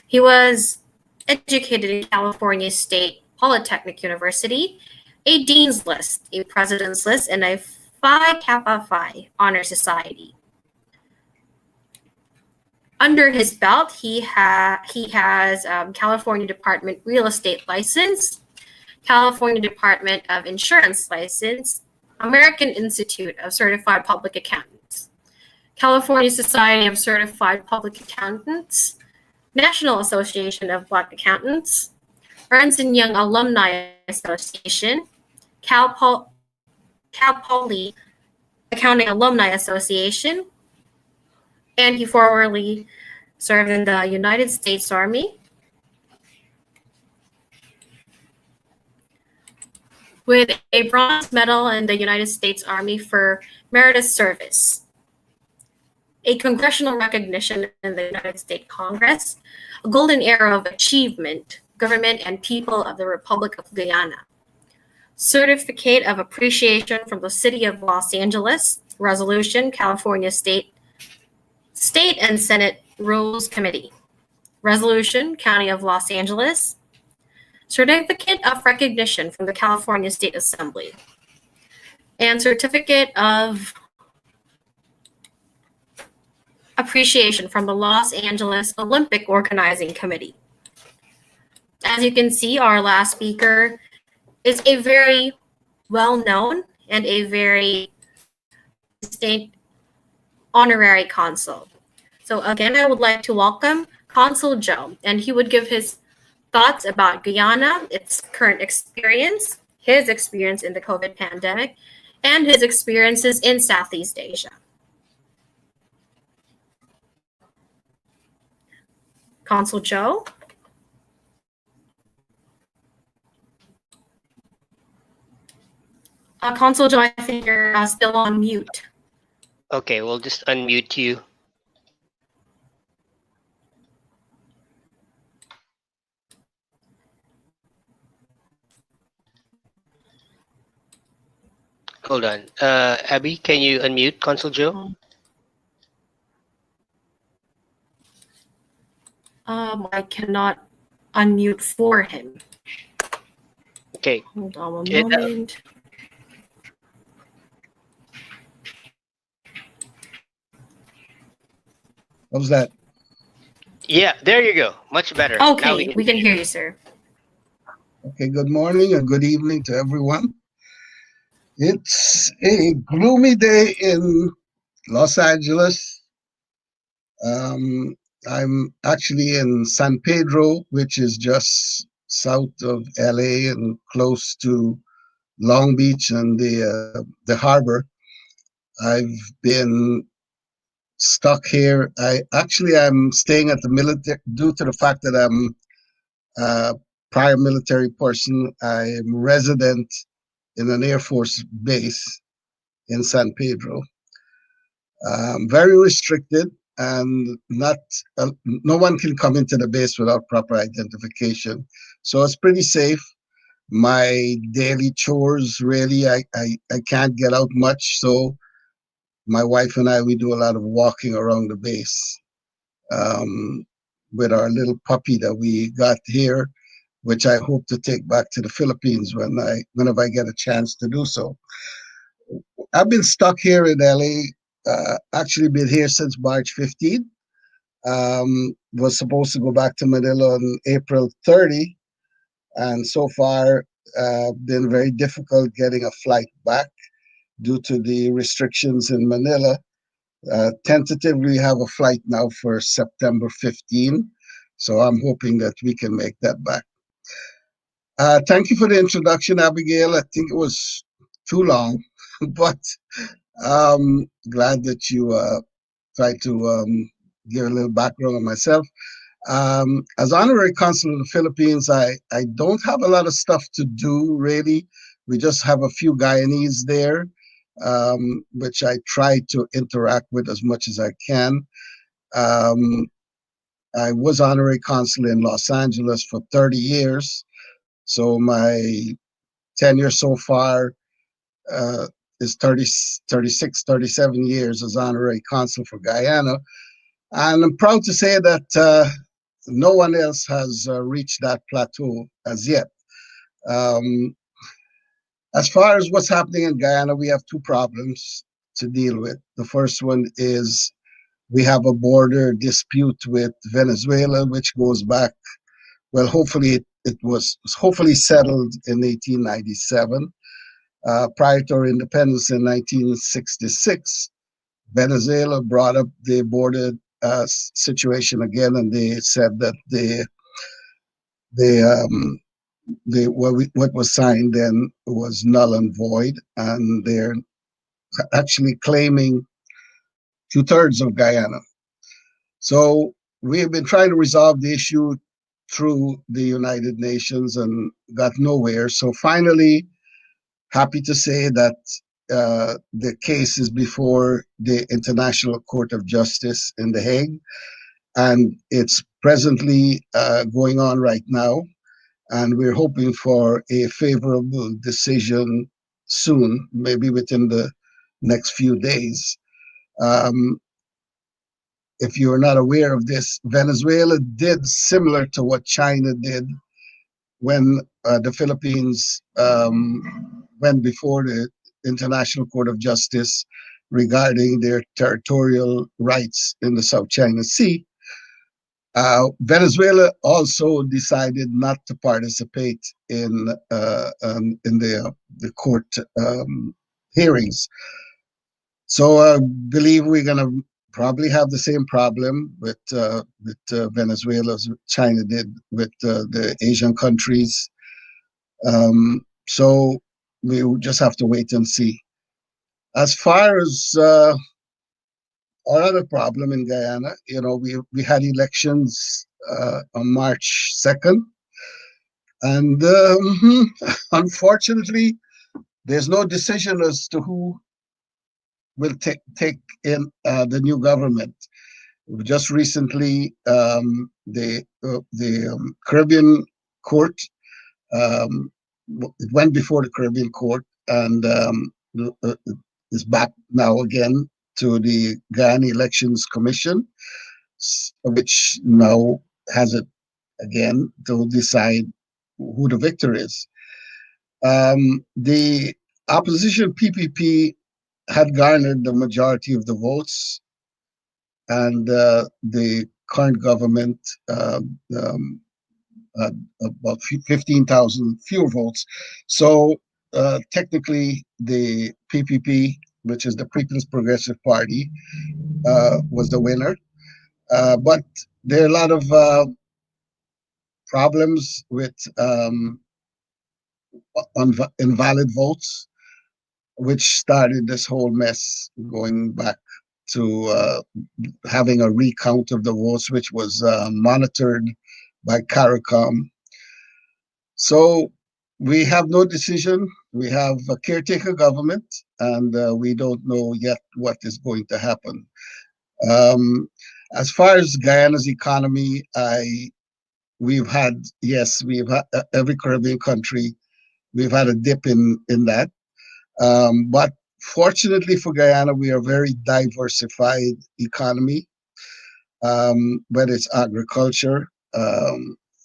He was educated in California State Polytechnic University, a Dean's List, a President's List, and a Phi Kappa Phi Honor Society. Under his belt, he has California Department Real Estate License, California Department of Insurance License, American Institute of Certified Public Accountants, California Society of Certified Public Accountants, National Association of Black Accountants, Ernst & Young Alumni Association, Cal Poly Accounting Alumni Association, and he formerly served in the United States Army with a bronze medal in the United States Army for meritorious service, a congressional recognition in the United States Congress, a golden era of achievement, government and people of the Republic of Guyana, certificate of appreciation from the City of Los Angeles, resolution, California State and Senate Rules Committee, resolution, County of Los Angeles, certificate of recognition from the California State Assembly, and certificate of appreciation from the Los Angeles Olympic Organizing Committee. As you can see, our last speaker is a very well-known and a very distinct honorary consul. So again, I would like to welcome Consul Joe, and he would give his thoughts about Guyana, its current experience, his experience in the COVID pandemic, and his experiences in Southeast Asia. Consul Joe? Consul Joe, I think you're still on mute. Okay, we'll just unmute you. Hold on. Abby, can you unmute Consul Joe? I cannot unmute for him. Okay. Hold on one moment. How's that? Yeah, there you go. Much better. Okay, Now we can hear you, sir. Okay, good morning and good evening to everyone. It's a gloomy day in Los Angeles. I'm actually in San Pedro, which is just south of LA and close to Long Beach and the harbor. I've been stuck here. I'm staying at the military due to the fact that I'm a prior military person. I am resident in an Air Force base in San Pedro. Very restricted, and no one can come into the base without proper identification. So it's pretty safe. My daily chores, really, I can't get out much. So my wife and I, we do a lot of walking around the base with our little puppy that we got here, which I hope to take back to the Philippines whenever I get a chance to do so. I've been stuck here in LA, actually been here since March 15th. Was supposed to go back to Manila on April 30, and so far been very difficult getting a flight back due to the restrictions in Manila. Tentatively have a flight now for September 15, so I'm hoping that we can make that back. Thank you for the introduction, Abigail. I think it was too long, but glad that you tried to give a little background on myself. As honorary consul of the Philippines, I don't have a lot of stuff to do, really. We just have a few Guyanese there, which I try to interact with as much as I can. I was honorary consul in Los Angeles for 30 years. So my tenure so far is 36, 37 years as honorary consul for Guyana. And I'm proud to say that no one else has reached that plateau as yet. As far as what's happening in Guyana, we have two problems to deal with. The first one is we have a border dispute with Venezuela, which goes back, well, hopefully it was hopefully settled in 1897. Prior to our independence in 1966, Venezuela brought up the border situation again, and they said that what was signed then was null and void, and they're actually claiming 2/3 of Guyana. So we have been trying to resolve the issue through the United Nations and got nowhere. So finally, happy to say that the case is before the International Court of Justice in The Hague, and it's presently going on right now. And we're hoping for a favorable decision soon, maybe within the next few days. If you're not aware of this, Venezuela did similar to what China did when the Philippines went before the International Court of Justice regarding their territorial rights in the South China Sea. Venezuela also decided not to participate in the court hearings. So I believe we're going to probably have the same problem with Venezuela as China did with the Asian countries. So we just have to wait and see. As far as our other problem in Guyana, we had elections on March 2nd, and unfortunately, there's no decision as to who will take in the new government. Just recently, the Caribbean court, it went before the Caribbean court, and is back now again to the Guyana Elections Commission, which now has it again to decide who the victor is. The opposition PPP had garnered the majority of the votes, and the current government had about 15,000 fewer votes. So technically, the PPP, which is the People's Progressive Party, was the winner. But there are a lot of problems with invalid votes, which started this whole mess going back to having a recount of the votes, which was monitored by CARICOM. So we have no decision. We have a caretaker government, and we don't know yet what is going to happen. As far as Guyana's economy, we've had every Caribbean country, we've had a dip in that. But fortunately for Guyana, we are a very diversified economy, whether it's agriculture,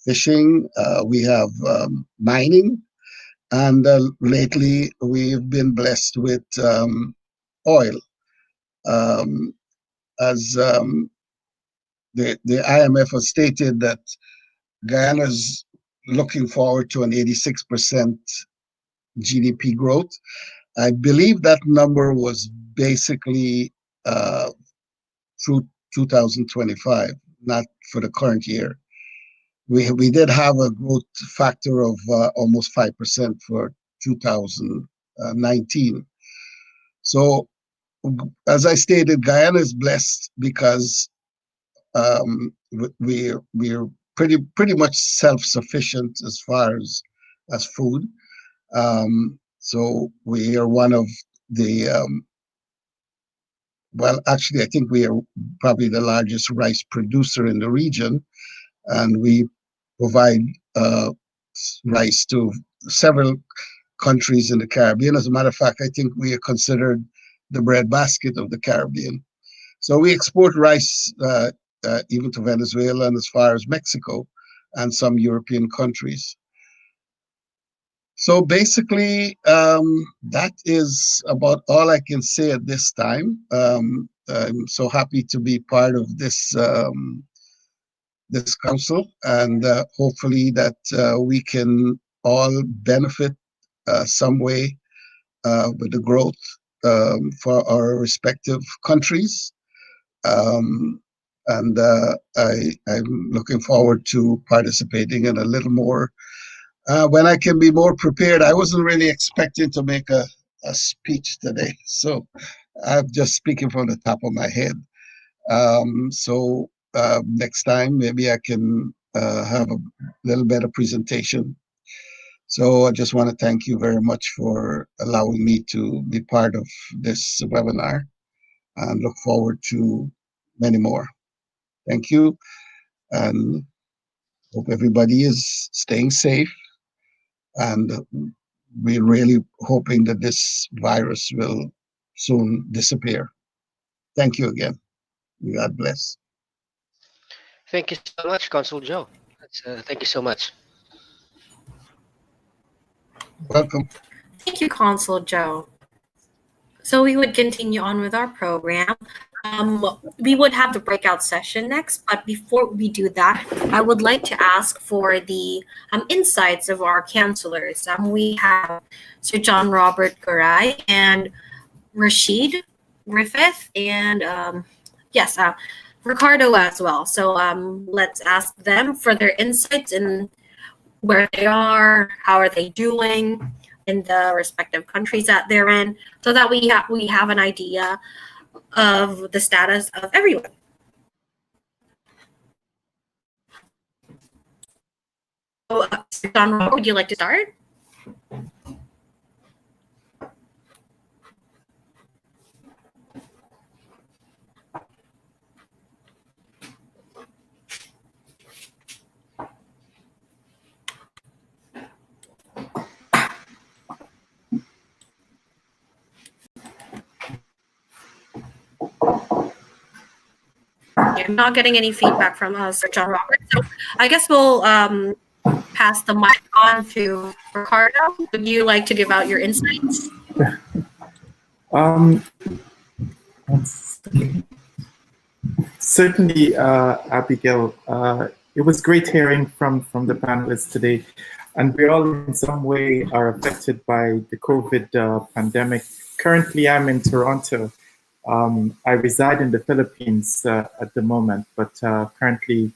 fishing, we have mining, and lately we've been blessed with oil. As the IMF has stated that Guyana's looking forward to an 86% GDP growth. I believe that number was basically through 2025, not for the current year. We did have a growth factor of almost 5% for 2019. So, as I stated, Guyana is blessed because we're pretty much self-sufficient as far as food. So we are one of the well, actually, I think we are probably the largest rice producer in the region, and we provide rice to several countries in the Caribbean. As a matter of fact, I think we are considered the breadbasket of the Caribbean. So we export rice even to Venezuela and as far as Mexico and some European countries. So basically, that is about all I can say at this time. I'm so happy to be part of this this council, and hopefully that we can all benefit some way with the growth for our respective countries. And I'm looking forward to participating in a little more when I can be more prepared. I wasn't really expecting to make a speech today, so I'm just speaking from the top of my head. So next time, maybe I can have a little better presentation. So I just want to thank you very much for allowing me to be part of this webinar, and look forward to many more. Thank you, and hope everybody is staying safe. And we're really hoping that this virus will soon disappear. Thank you again. God bless. Thank you so much, Consul Joe. Thank you so much. Welcome. Thank you, Consul Joe. So we would continue on with our program. We would have the breakout session next, but before we do that, I would like to ask for the insights of our counselors. We have Sir John Robert Garay and Rashid Griffith, and yes, Ricardo as well. So let's ask them for their insights and where they are, how are they doing in the respective countries that they're in, so that we have an idea of the status of everyone. So, John, would you like to start? I'm not getting any feedback from Sir John Robert, so I guess we'll pass the mic on to Ricardo. Would you like to give out your insights? Certainly, Abigail. It was great hearing from the panelists today, and we all in some way are affected by the COVID pandemic. Currently, I'm in Toronto. I reside in the Philippines at the moment, but currently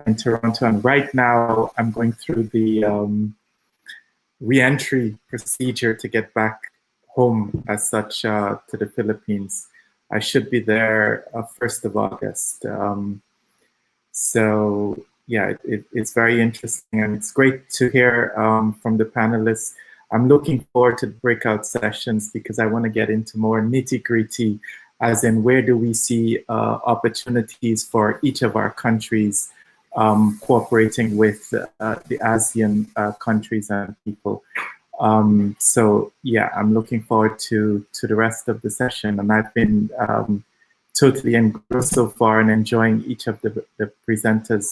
in Toronto, and right now I'm going through the re-entry procedure to get back home as such to the Philippines. I should be there 1st of August. So yeah, it's very interesting, and it's great to hear from the panelists. I'm looking forward to the breakout sessions because I want to get into more nitty-gritty, as in where do we see opportunities for each of our countries cooperating with the ASEAN countries and people. So yeah, I'm looking forward to the rest of the session, and I've been totally engrossed so far and enjoying each of the presenters'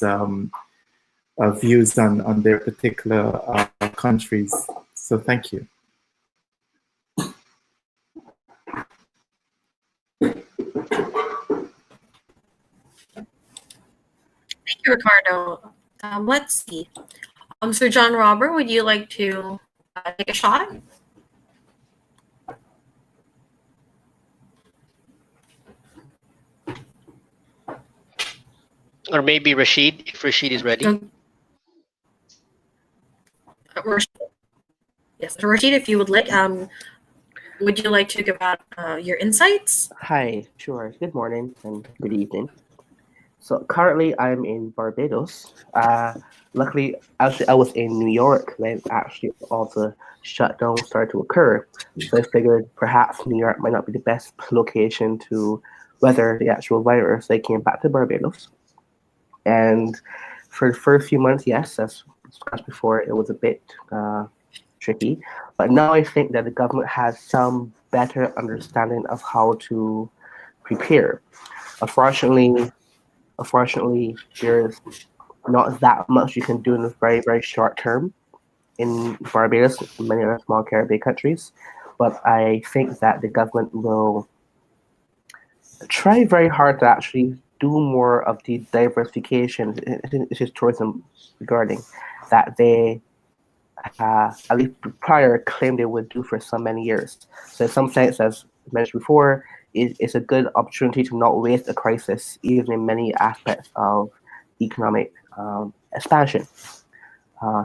views on their particular countries. So thank you. Thank you, Ricardo. Let's see. Sir John Robert, would you like to take a shot? Or maybe Rashid, if Rashid is ready. Yes, Rashid, if you would like, would you like to give out your insights? Hi, sure. Good morning and good evening. So currently I'm in Barbados. Luckily, actually, I was in New York when actually all the shutdown started to occur. So I figured perhaps New York might not be the best location to weather the actual virus. I came back to Barbados. And for the first few months, yes, as discussed before, it was a bit tricky. But now I think that the government has some better understanding of how to prepare. Unfortunately, there's not that much you can do in the very, very short term in Barbados and many other small Caribbean countries. But I think that the government will try very hard to actually do more of the diversification. This is tourism regarding that they at least prior claimed they would do for so many years. So in some sense, as mentioned before, it's a good opportunity to not waste a crisis, even in many aspects of economic expansion.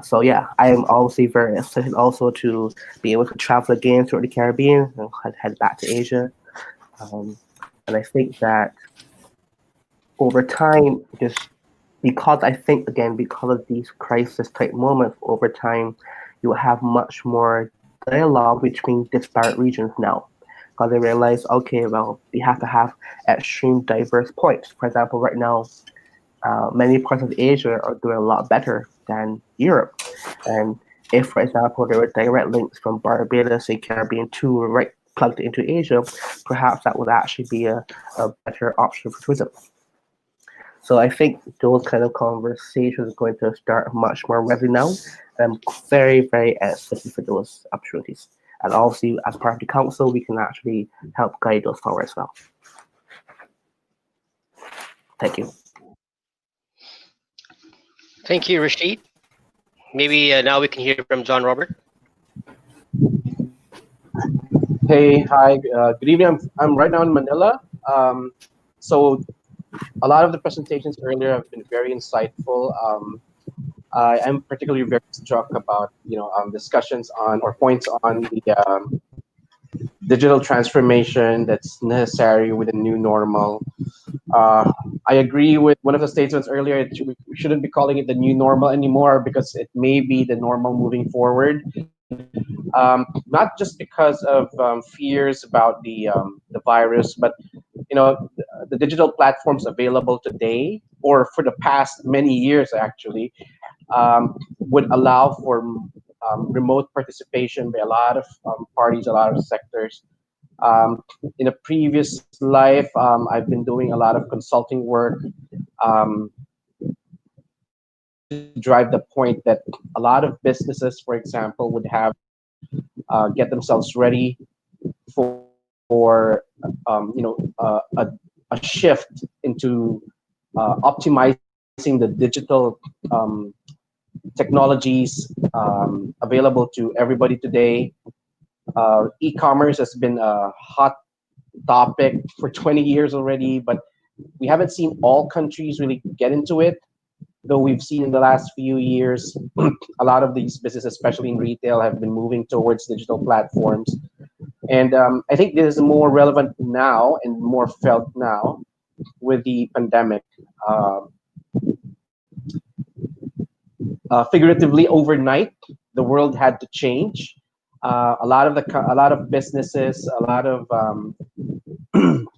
So yeah, I am obviously very excited also to be able to travel again through the Caribbean and head back to Asia. And I think that over time, just because I think, again, because of these crisis type moments, over time, you will have much more dialogue between disparate regions now. Because they realize, okay, well, we have to have extreme diverse points. For example, right now, many parts of Asia are doing a lot better than Europe. And if, for example, there were direct links from Barbados and Caribbean to right plugged into Asia, perhaps that would actually be a better option for tourism. So I think those kind of conversations are going to start much more readily now. And I'm very, very excited for those opportunities. And obviously, as part of the council, we can actually help guide those forward as well. Thank you. Thank you, Rashid. Maybe now we can hear from John Robert. Hey, hi, good evening. I'm right now in Manila. So a lot of the presentations earlier have been very insightful. I'm particularly very struck about discussions on or points on the digital transformation that's necessary with the new normal. I agree with one of the statements earlier. We shouldn't be calling it the new normal anymore because it may be the normal moving forward. Not just because of fears about the virus, but the digital platforms available today or for the past many years actually would allow for remote participation by a lot of parties, a lot of sectors. In a previous life, I've been doing a lot of consulting work to drive the point that a lot of businesses, for example, would have get themselves ready for a shift into optimizing the digital technologies available to everybody today. E-commerce has been a hot topic for 20 years already, but we haven't seen all countries really get into it, though we've seen in the last few years a lot of these businesses, especially in retail, have been moving towards digital platforms. And I think this is more relevant now and more felt now with the pandemic. Figuratively, overnight, the world had to change. A lot of businesses, a lot of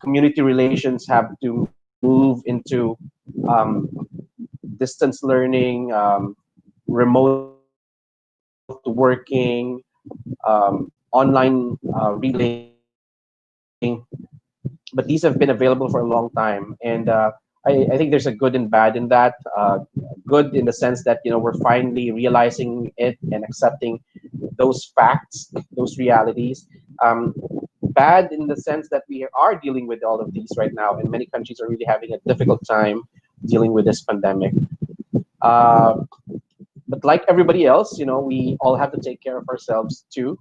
community relations have to move into distance learning, remote working, online relaying. But these have been available for a long time, and I think there's a good and bad in that. Good in the sense that we're finally realizing it and accepting those facts, those realities. Bad in the sense that we are dealing with all of these right now, and many countries are really having a difficult time dealing with this pandemic. But like everybody else, we all have to take care of ourselves too.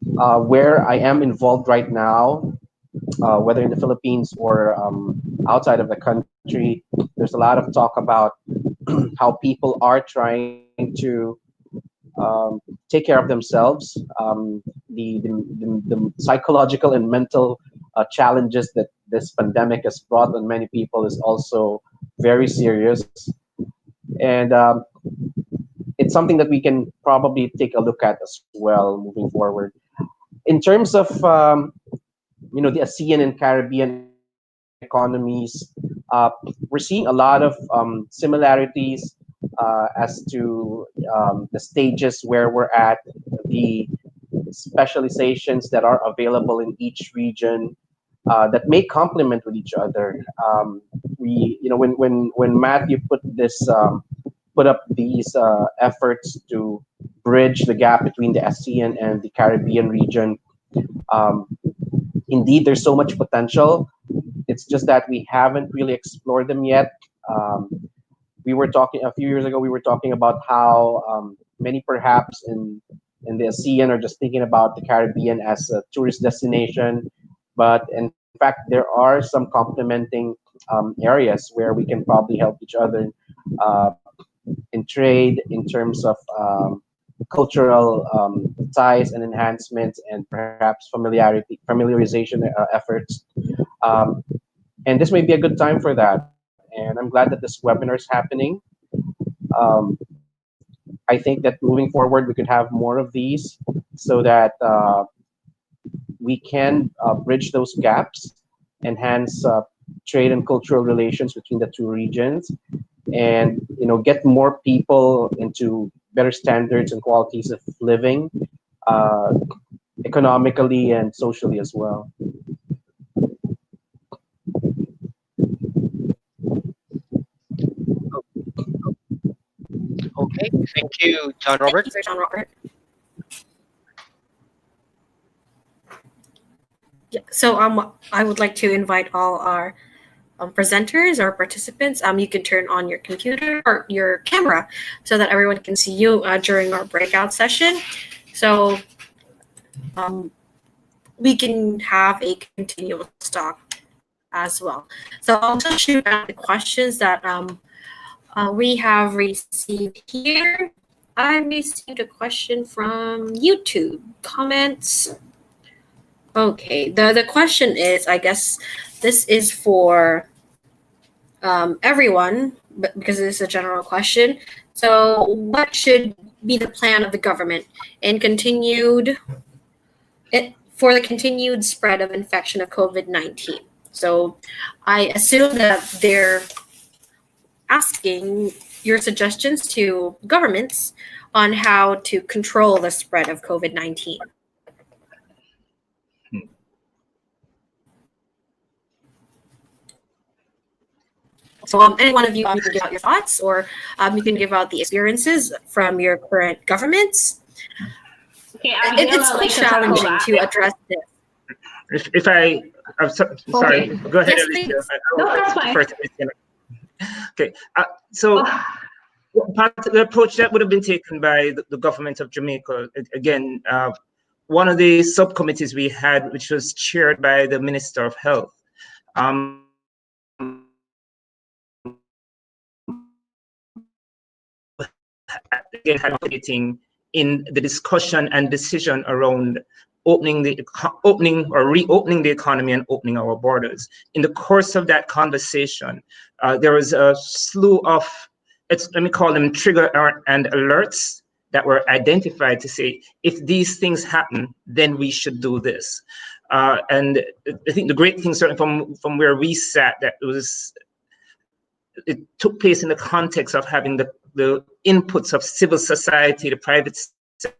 Where I am involved right now, whether in the Philippines or outside of the country, there's a lot of talk about how people are trying to take care of themselves. The psychological and mental challenges that this pandemic has brought on many people is also very serious. And it's something that we can probably take a look at as well moving forward. In terms of the Asean and Caribbean economies, we're seeing a lot of similarities as to the stages where we're at, the specializations that are available in each region that may complement with each other. When Matthew put up these efforts to bridge the gap between the Asean and the Caribbean region, indeed, there's so much potential. It's just that we haven't really explored them yet. We were talking a few years ago. We were talking about how many, perhaps in the ASEAN, are just thinking about the Caribbean as a tourist destination, but in fact, there are some complementing areas where we can probably help each other in trade, in terms of cultural ties and enhancements, and perhaps familiarization efforts. And this may be a good time for that. And I'm glad that this webinar is happening. I think that moving forward, we could have more of these so that we can bridge those gaps, enhance trade and cultural relations between the two regions, and get more people into better standards and qualities of living, economically and socially as well. Okay, thank you, John Robert. Thank you, John Robert. Yeah, so I would like to invite all our presenters or participants, you can turn on your computer or your camera so that everyone can see you during our breakout session. So we can have a continuous talk as well. So I'll just shoot out the questions that we have received here. I received a question from YouTube comments. Okay, the question is, I guess this is for everyone, but because it's a general question. So what should be the plan of the government and for the continued spread of infection of COVID-19? So I assume that they're asking your suggestions to governments on how to control the spread of COVID-19. So any one of you, you can give out your thoughts, or you can give out the experiences from your current governments. Okay, it's quite challenging to address this. If I'm sorry, go ahead, Yes, Alicia. No, that's fine. Okay, so part of the approach that would have been taken by the government of Jamaica, again, one of the subcommittees we had, which was chaired by the Minister of Health, again, participating in the discussion and decision around opening or reopening the economy and opening our borders. In the course of that conversation, there was a slew of, let me call them trigger and alerts that were identified to say, if these things happen, then we should do this. And I think the great thing, certainly from where we sat, that it took place in the context of having the inputs of civil society, the private sector,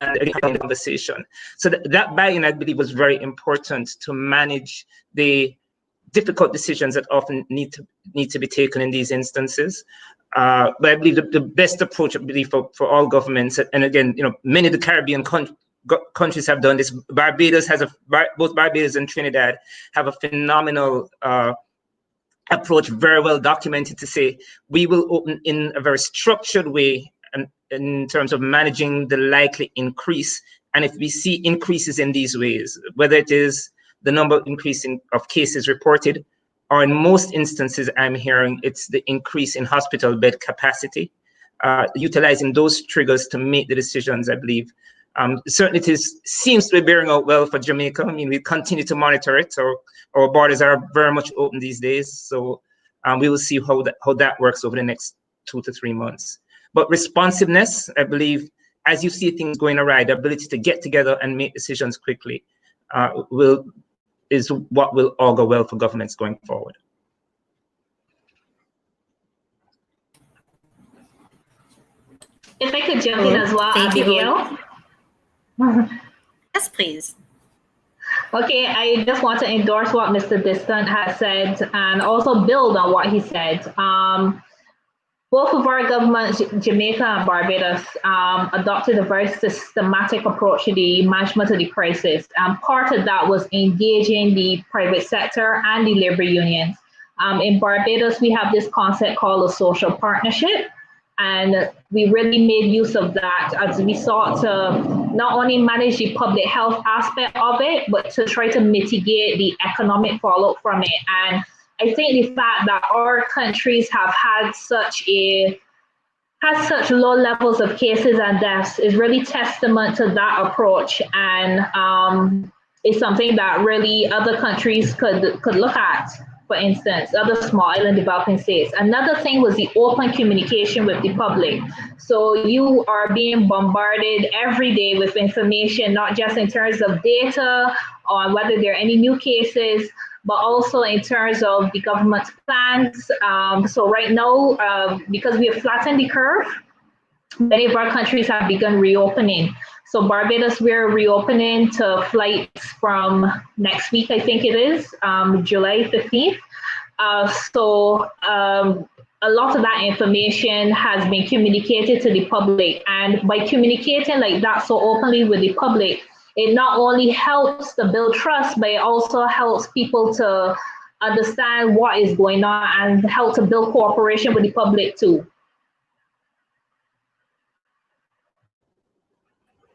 and the conversation. So that buy-in, I believe, was very important to manage the difficult decisions that often need to be taken in these instances. But I believe the best approach, I believe, for all governments, and again, many of the Caribbean countries have done this. Barbados both Barbados and Trinidad have a phenomenal approach, very well documented, to say we will open in a very structured way and in terms of managing the likely increase. And if we see increases in these ways, whether it is the number increasing of cases reported, or in most instances, I'm hearing it's the increase in hospital bed capacity, utilizing those triggers to make the decisions, I believe. Certainly seems to be bearing out well for Jamaica. I mean, we continue to monitor it. So our borders are very much open these days. So we will see how that works over the next 2 to 3 months. But responsiveness, I believe, as you see things going awry, the ability to get together and make decisions quickly is what will augur well for governments going forward. If I could jump in as well, Abigail. Yes, please. Okay, I just want to endorse what Mr. Distant has said and also build on what he said. Both of our governments, Jamaica and Barbados, adopted a very systematic approach to the management of the crisis. Part of that was engaging the private sector and the labor unions. In Barbados, we have this concept called a social partnership. And we really made use of that as we sought to not only manage the public health aspect of it, but to try to mitigate the economic fallout from it. And I think the fact that our countries have had such low levels of cases and deaths is really testament to that approach, and it's something that really other countries could look at. For instance, other small island developing states. Another thing was the open communication with the public. So you are being bombarded every day with information, not just in terms of data on whether there are any new cases, but also in terms of the government's plans. So right now, because we have flattened the curve, many of our countries have begun reopening. So Barbados, we're reopening to flights from next week, I think it is, July 15th. So a lot of that information has been communicated to the public. And by communicating like that so openly with the public, it not only helps to build trust, but it also helps people to understand what is going on and help to build cooperation with the public too.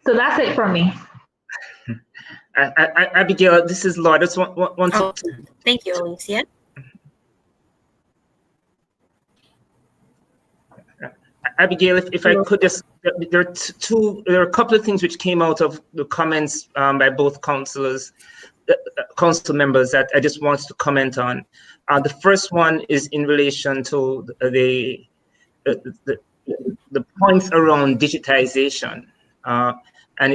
So that's it for me. Abigail, this is Lord. I just want Oh, to. thank you, Alicia. Abigail, if I could just, there are a couple of things which came out of the comments by both council members that I just wanted to comment on. The first one is in relation to the points around digitization. And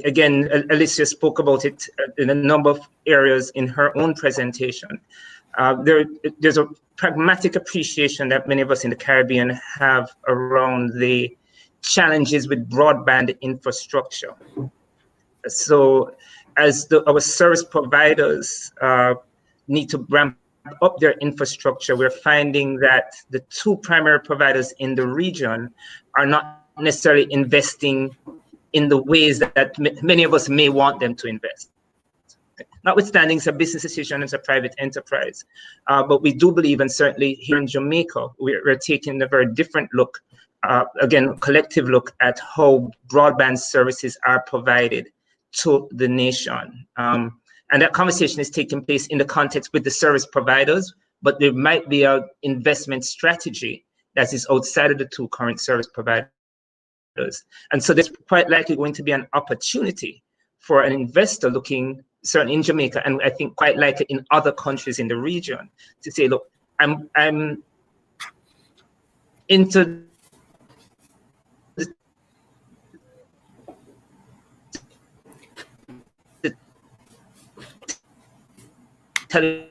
again, Alicia spoke about it in a number of areas in her own presentation. There's a pragmatic appreciation that many of us in the Caribbean have around the challenges with broadband infrastructure. So as our service providers need to ramp up their infrastructure, we're finding that the two primary providers in the region are not necessarily investing in the ways that many of us may want them to invest. Notwithstanding, it's a business decision, it's a private enterprise. But we do believe, and certainly here in Jamaica, we're taking a very different look, again, collective look at how broadband services are provided to the nation. And that conversation is taking place in the context with the service providers, but there might be an investment strategy that is outside of the two current service providers. And so there's quite likely going to be an opportunity for an investor looking, certainly in Jamaica, and I think quite likely in other countries in the region, to say, look, I'm into the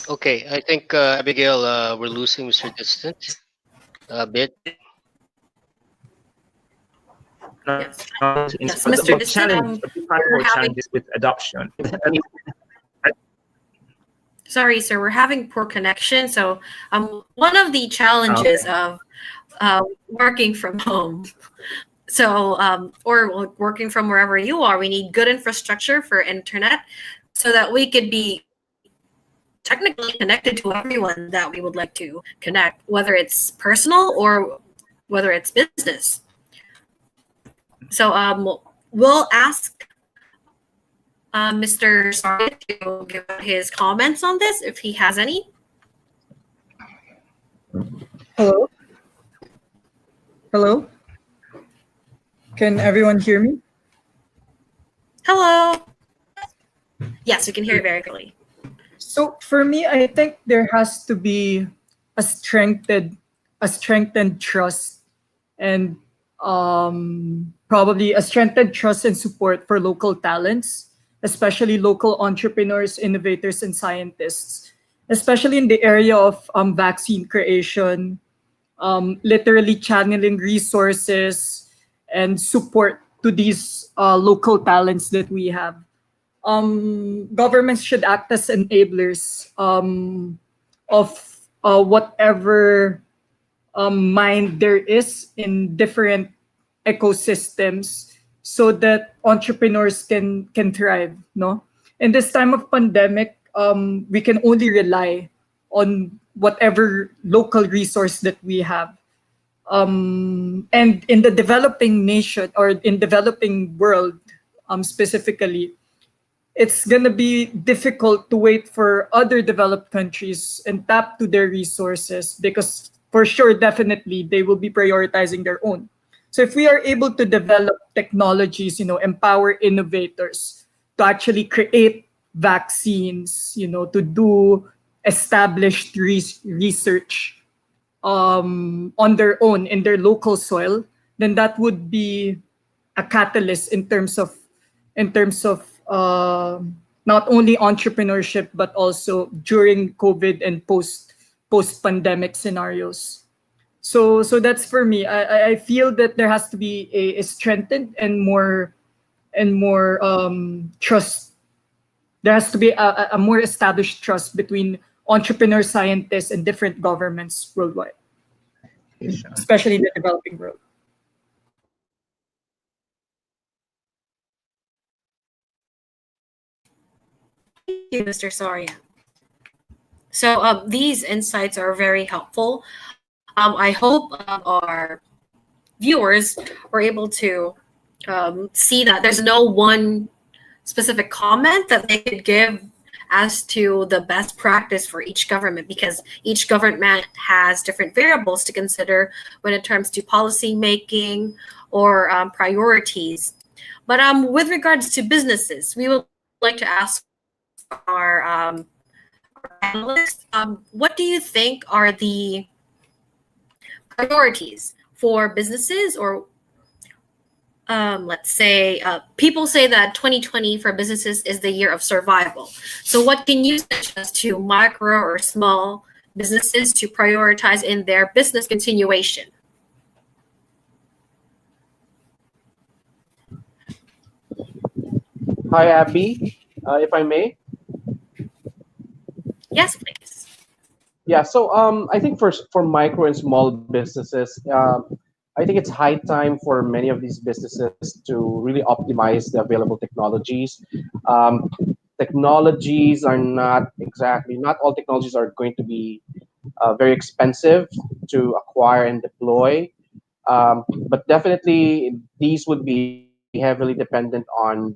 Okay, I think Abigail, we're losing Mr. Distant a bit. Yes, Mr. Distant, we're having challenges with adoption. Sorry, sir, we're having poor connection. So one of the challenges of working from home, so or working from wherever you are, we need good infrastructure for internet so that we could be technically connected to everyone that we would like to connect, whether it's personal or whether it's business. So we'll ask Mr. Soria to give his comments on this if he has any. Hello? Hello? Can everyone hear me? Hello. Yes, we can hear you very clearly. So for me, I think there has to be a strengthened trust and probably a strengthened trust and support for local talents, especially local entrepreneurs, innovators, and scientists, especially in the area of vaccine creation, literally channeling resources and support to these local talents that we have. Governments should act as enablers of whatever mind there is in different ecosystems so that entrepreneurs can thrive. No, in this time of pandemic, we can only rely on whatever local resource that we have. And in the developing nation or in developing world, specifically, it's gonna be difficult to wait for other developed countries and tap to their resources because for sure, definitely, they will be prioritizing their own. So if we are able to develop technologies, empower innovators to actually create vaccines, to do established research on their own in their local soil, then that would be a catalyst in terms of not only entrepreneurship but also during COVID and post-pandemic scenarios. So that's for me. I feel that there has to be a strengthened and more trust there has to be a more established trust between entrepreneurs, scientists, and different governments worldwide, especially in the developing world. Thank you, Mr. Soria. So these insights are very helpful. I hope our viewers were able to see that there's no one specific comment that they could give as to the best practice for each government, because each government has different variables to consider when it comes to policy making or priorities. But with regards to businesses, we would like to ask our panelists, what do you think are the priorities for businesses, or let's say people say that 2020 for businesses is the year of survival. So what can you suggest to micro or small businesses to prioritize in their business continuation? Hi, Abby, if I may. Yes, please. Yeah, so I think for micro and small businesses, I think it's high time for many of these businesses to really optimize the available technologies. Um, Technologies are not all technologies are going to be very expensive to acquire and deploy. But definitely these would be heavily dependent on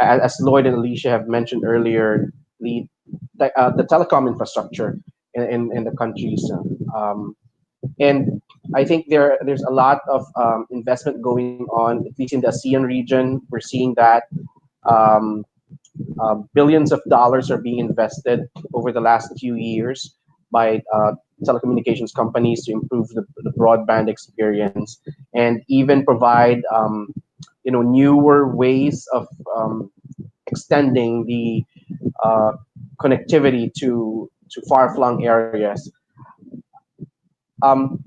as Lloyd and Alicia have mentioned earlier, the the telecom infrastructure in the countries. And I think there's a lot of investment going on, at least in the Asean region. We're seeing that um, billions of dollars are being invested over the last few years by telecommunications companies to improve the broadband experience and even provide newer ways of extending the uh, connectivity to far-flung areas. Um,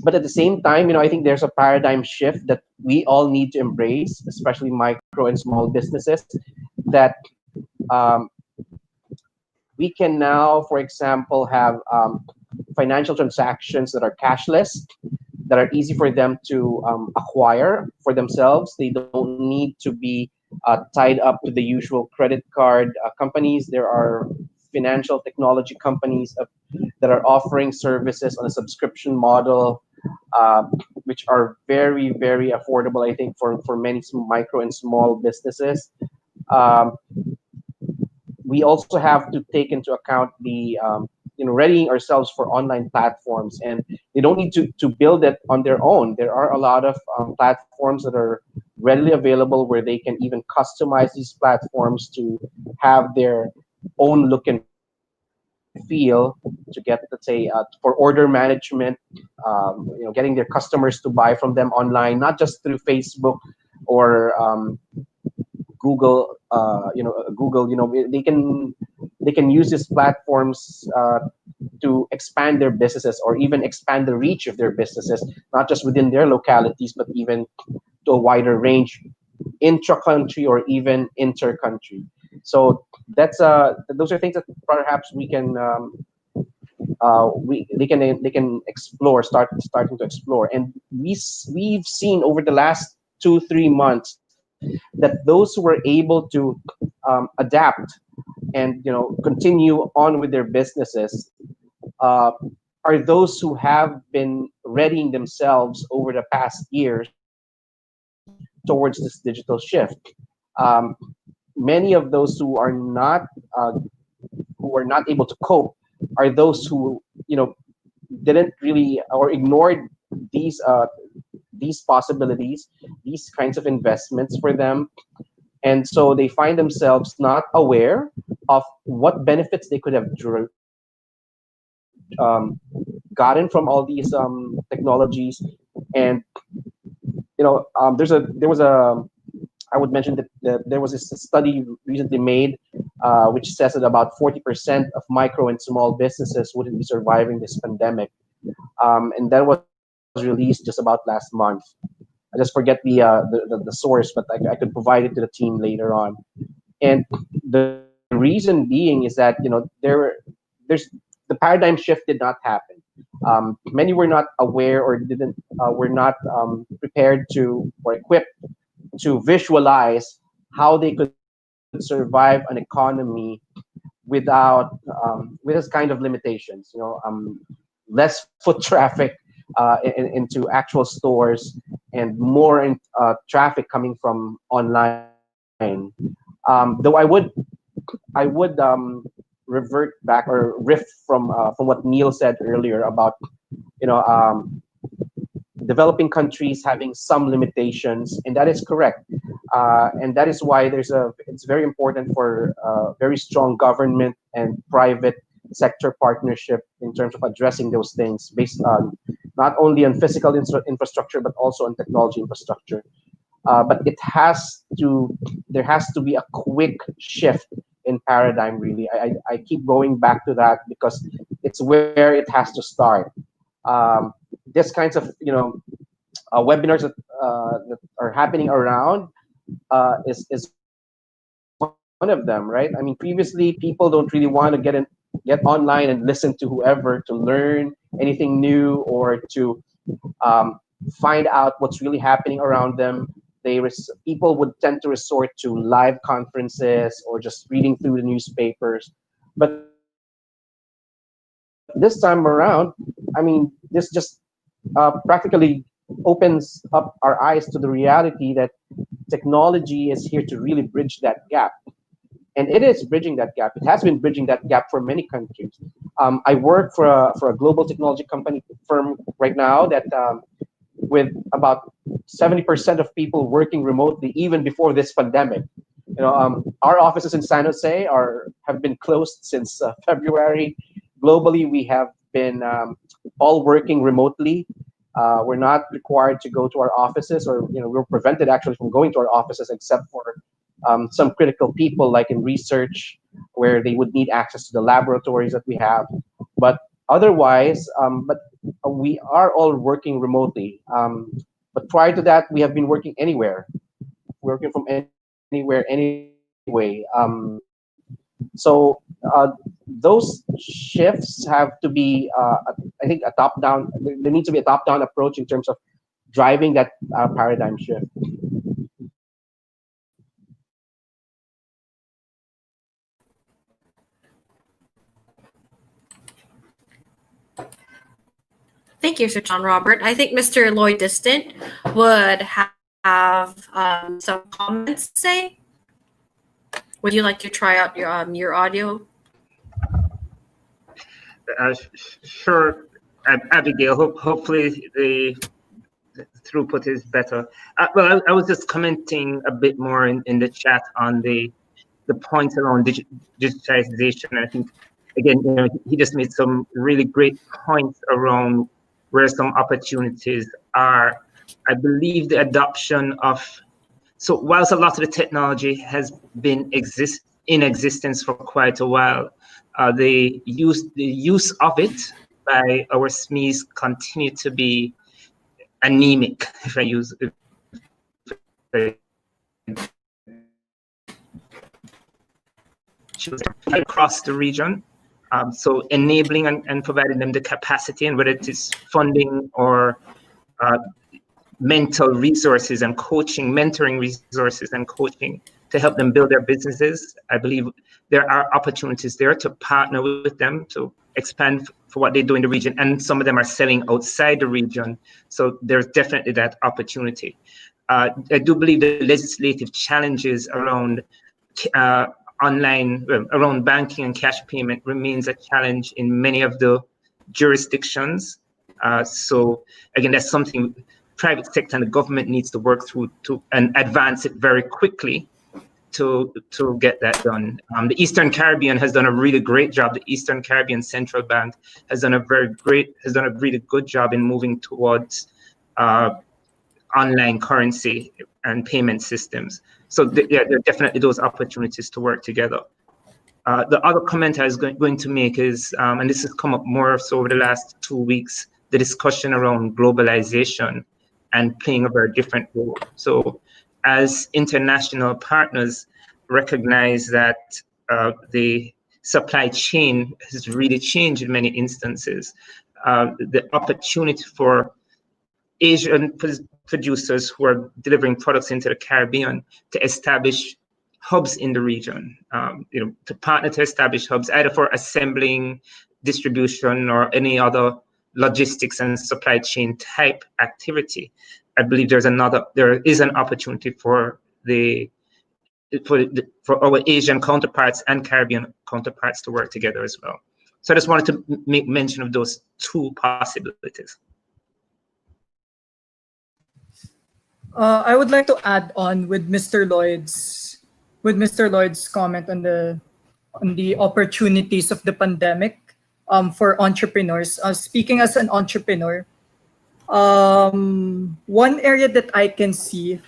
but at the same time, I think there's a paradigm shift that we all need to embrace, especially micro and small businesses, that um, we can now, for example, have financial transactions that are cashless, that are easy for them to acquire for themselves. They don't need to be tied up to the usual credit card companies. There are financial technology companies that are offering services on a subscription model, uh, which are very, very affordable, I think, for many micro and small businesses. Um, we also have to take into account the readying ourselves for online platforms, and they don't need to build it on their own. There are a lot of platforms that are readily available where they can even customize these platforms to have their own look and feel, to get, let's say, for order management, getting their customers to buy from them online, not just through Facebook or Google. Google. They can use these platforms to expand their businesses or even expand the reach of their businesses, not just within their localities, but even to a wider range, intra-country or even inter-country. So those are things that perhaps we can they can explore, starting to explore. And we've seen over the last 2-3 months that those who were able to adapt and continue on with their businesses uh, are those who have been readying themselves over the past years towards this digital shift. Um, Many of those who are not able to cope are those who didn't really or ignored these possibilities, these kinds of investments for them, and so they find themselves not aware of what benefits they could have gotten from all these technologies. And there was a I would mention that there was a study recently made, which says that about 40% of micro and small businesses wouldn't be surviving this pandemic, and that was released just about last month. I just forget the source, but I could provide it to the team later on. And The reason being is that there's the paradigm shift did not happen. Many were not aware or didn't were not prepared to or equipped to visualize how they could survive an economy without with this kind of limitations. Less foot traffic into actual stores and more traffic coming from online. Though I would revert back or riff from what Neil said earlier about you know developing countries having some limitations, and that is correct. And that is why it's very important for very strong government and private sector partnership in terms of addressing those things based on not only on physical infrastructure but also on technology infrastructure. But there has to be a quick shift in paradigm. Really, I keep going back to that because it's where it has to start. This kinds of webinars that are happening around is one of them, right? I mean, previously people don't really want to get online and listen to whoever to learn anything new or to find out what's really happening around them. People would tend to resort to live conferences or just reading through the newspapers. But this time around, I mean, this just practically opens up our eyes to the reality that technology is here to really bridge that gap. And it is bridging that gap. It has been bridging that gap for many countries. I work for a global technology company firm right now that with about 70% of people working remotely even before this pandemic. Our offices in San Jose have been closed since February. Globally, we have been all working remotely. We're not required to go to our offices, or we're prevented actually from going to our offices except for some critical people, like in research, where they would need access to the laboratories that we have. But otherwise, we are all working remotely. But prior to that, we have been working anywhere, working from anywhere, anyway. So those shifts have to be, I think, a top-down. There needs to be a top-down approach in terms of driving that paradigm shift. Thank you, Sir John Robert. I think Mr. Lloyd Distant would have some comments to say. Would you like to try out your audio? Sure, Abigail. Hopefully the throughput is better. Well, I was just commenting a bit more in the chat on the points around digitization. I think, again, he just made some really great points around where some opportunities are. I believe the adoption of, so whilst a lot of the technology has been in existence for quite a while, the use of it by our SMEs continue to be anemic, if I use across the region. So enabling and providing them the capacity, and whether it is funding or mental resources and coaching, mentoring resources and coaching to help them build their businesses. I believe there are opportunities there to partner with them to expand for what they do in the region, and some of them are selling outside the region. So there's definitely that opportunity. I do believe the legislative challenges around around banking and cash payment remains a challenge in many of the jurisdictions. So again, that's something private sector and the government needs to work through and advance it very quickly to get that done. The Eastern Caribbean has done a really great job. The Eastern Caribbean Central Bank has done a really good job in moving towards online currency and payment systems. So there are definitely those opportunities to work together. The other comment I was going to make is, and this has come up more so over the last 2 weeks, the discussion around globalization and playing a very different role. So as international partners, recognize that the supply chain has really changed in many instances. The opportunity for Asian producers who are delivering products into the Caribbean to establish hubs in the region, to partner to establish hubs either for assembling, distribution, or any other logistics and supply chain type activity. I believe there is an opportunity for our Asian counterparts and Caribbean counterparts to work together as well. So I just wanted to make mention of those two possibilities. I would like to add on with Mr. Lloyd's comment on the opportunities of the pandemic for entrepreneurs. Speaking as an entrepreneur, one area that I can see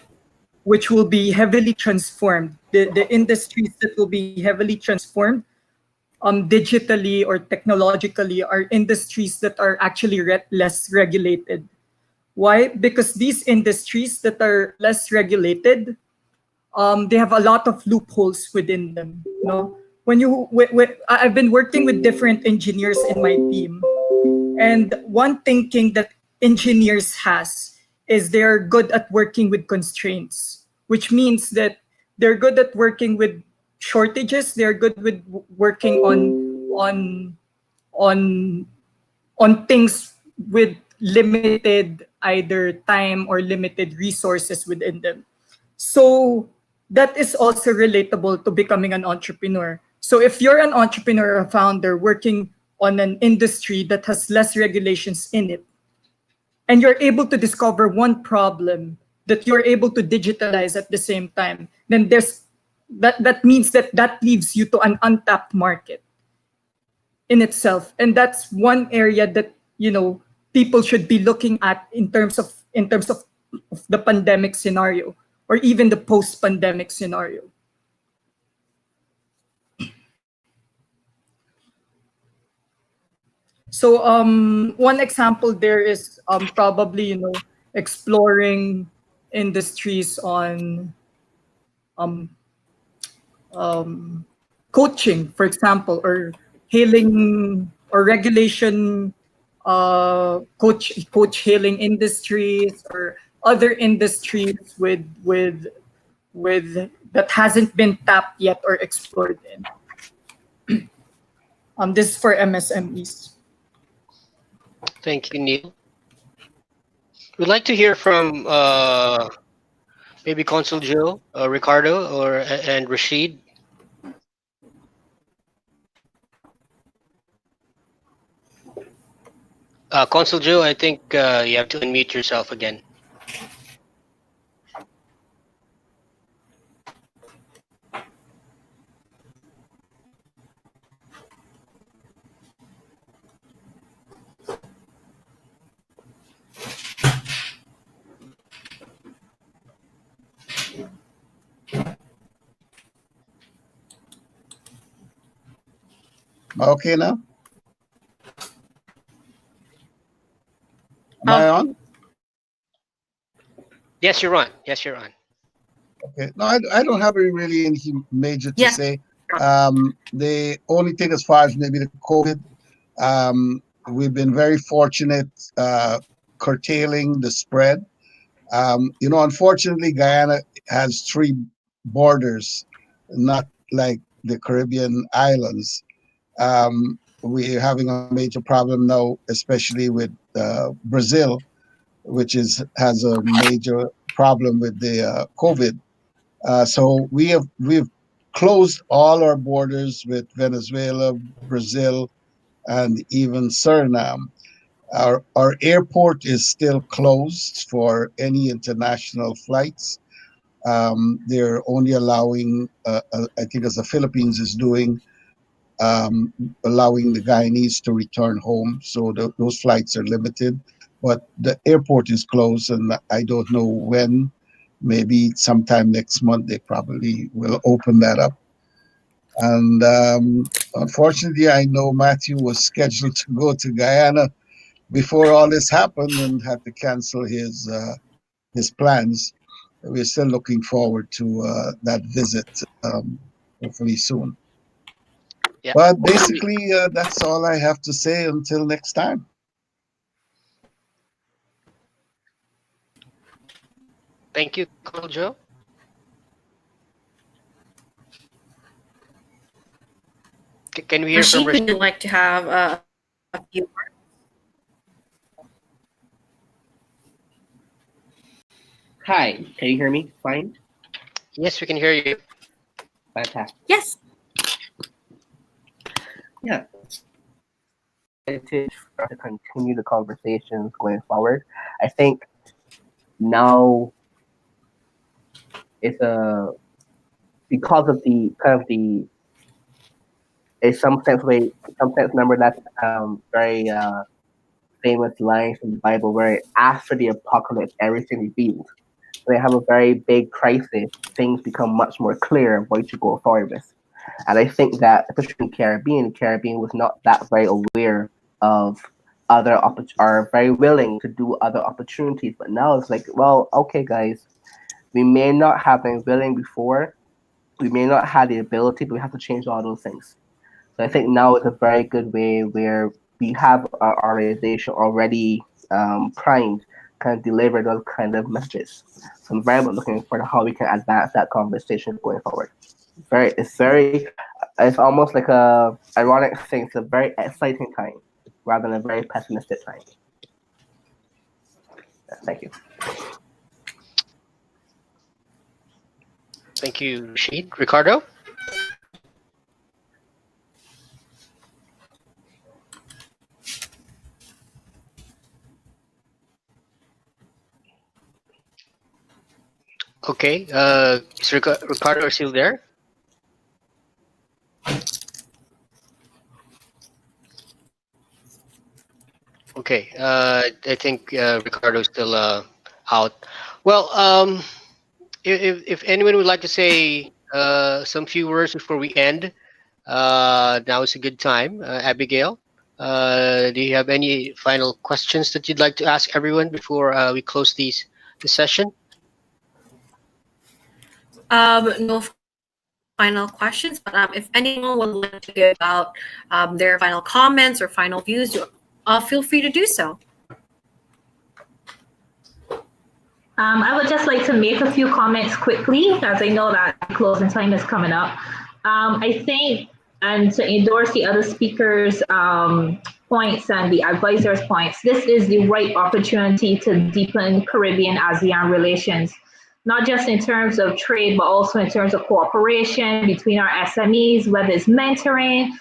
which will be heavily transformed, the industries that will be heavily transformed digitally or technologically are industries that are actually less regulated. Why? Because these industries that are less regulated, they have a lot of loopholes within them. I've been working with different engineers in my team, and one thinking that engineers has is they're good at working with constraints, which means that they're good at working with shortages. They're good with working on things with limited either time or limited resources within them. So that is also relatable to becoming an entrepreneur. So if you're an entrepreneur or a founder working on an industry that has less regulations in it, and you're able to discover one problem that you're able to digitalize at the same time, then that means that leaves you to an untapped market in itself. And that's one area that people should be looking at in terms of the pandemic scenario or even the post-pandemic scenario. So one example there is probably exploring industries on coaching, for example, or hailing or regulation, coach hailing industries or other industries with that hasn't been tapped yet or explored in. This is for MSMEs. Thank you, Neil. We'd like to hear from maybe Consul Joe, Ricardo, and Rashid. Consul Joe, I think you have to unmute yourself again. Okay now? Am I on? Yes, you're on. Yes, you're on. Okay. No, I don't have really anything major to say. The only thing as far as maybe the COVID, we've been very fortunate curtailing the spread. Unfortunately, Guyana has 3 borders, not like the Caribbean islands. We're having a major problem now, especially with Brazil, which has a major problem with the COVID. So we've closed all our borders with Venezuela, Brazil, and even Suriname. Our airport is still closed for any international flights. They're only allowing, I think as the Philippines is doing, allowing the Guyanese to return home. So those flights are limited, but the airport is closed, and I don't know when. Maybe sometime next month they probably will open that up. And unfortunately, I know Matthew was scheduled to go to Guyana before all this happened and had to cancel his plans. we're still looking forward to that visit, hopefully soon. Yeah. But basically, that's all I have to say until next time. Thank you, Colonel Joe. Can we hear from Rashid, would you like to have a few words? Hi, can you hear me fine? Yes, we can hear you. Fantastic. Yes. Yeah. To continue the conversations going forward. I think now it's because of the kind of the in some sense remember that very famous line from the Bible where after the apocalypse everything revealed. They have a very big crisis, things become much more clear of what you go forward with. And I think that, especially in Caribbean was not that very aware of other are very willing to do other opportunities. But now it's like, well, okay, guys, we may not have been willing before, we may not have the ability, but we have to change all those things. So I think now is a very good way where we have our organization already primed, kind of deliver those kind of messages. So I'm very much looking forward to how we can advance that conversation going forward. It's almost like a ironic thing. It's a very exciting time rather than a very pessimistic time. Thank you. Thank you, Rashid. Ricardo? Okay, is Ricardo still there? Okay, I think Ricardo's still out. Well, if anyone would like to say some few words before we end, now is a good time. Abigail, do you have any final questions that you'd like to ask everyone before we close the session? No final questions, but if anyone would like to give out their final comments or final views, feel free to do so. I would just like to make a few comments quickly, as I know that closing time is coming up. I think, and to endorse the other speakers' points and the advisors' points, this is the right opportunity to deepen Caribbean ASEAN relations, not just in terms of trade, but also in terms of cooperation between our SMEs, whether it's mentoring,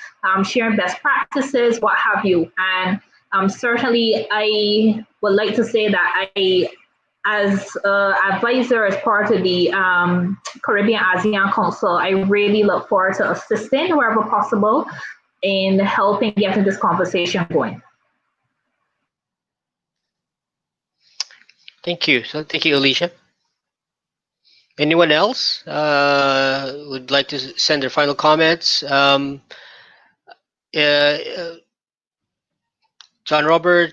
sharing best practices, what have you. And certainly, I would like to say that as advisor, as part of the Caribbean ASEAN Council, I really look forward to assisting wherever possible in helping getting this conversation going. Thank you. So thank you, Alicia. Anyone else would like to send their final comments? John Robert,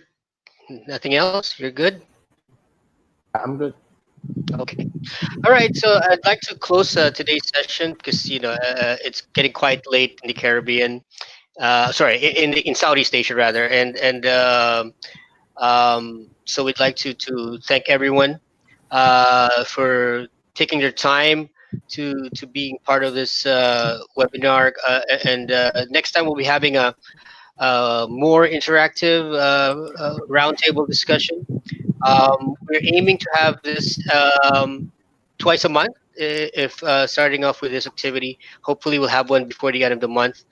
nothing else? You're good? I'm good. Okay. All right. So I'd like to close today's session because it's getting quite late in the Caribbean. Sorry, in Southeast Asia rather, and so we'd like to thank everyone for taking their time to being part of this webinar. And next time we'll be having a more interactive roundtable discussion. We're aiming to have this twice a month. If starting off with this activity, hopefully we'll have one before the end of the month.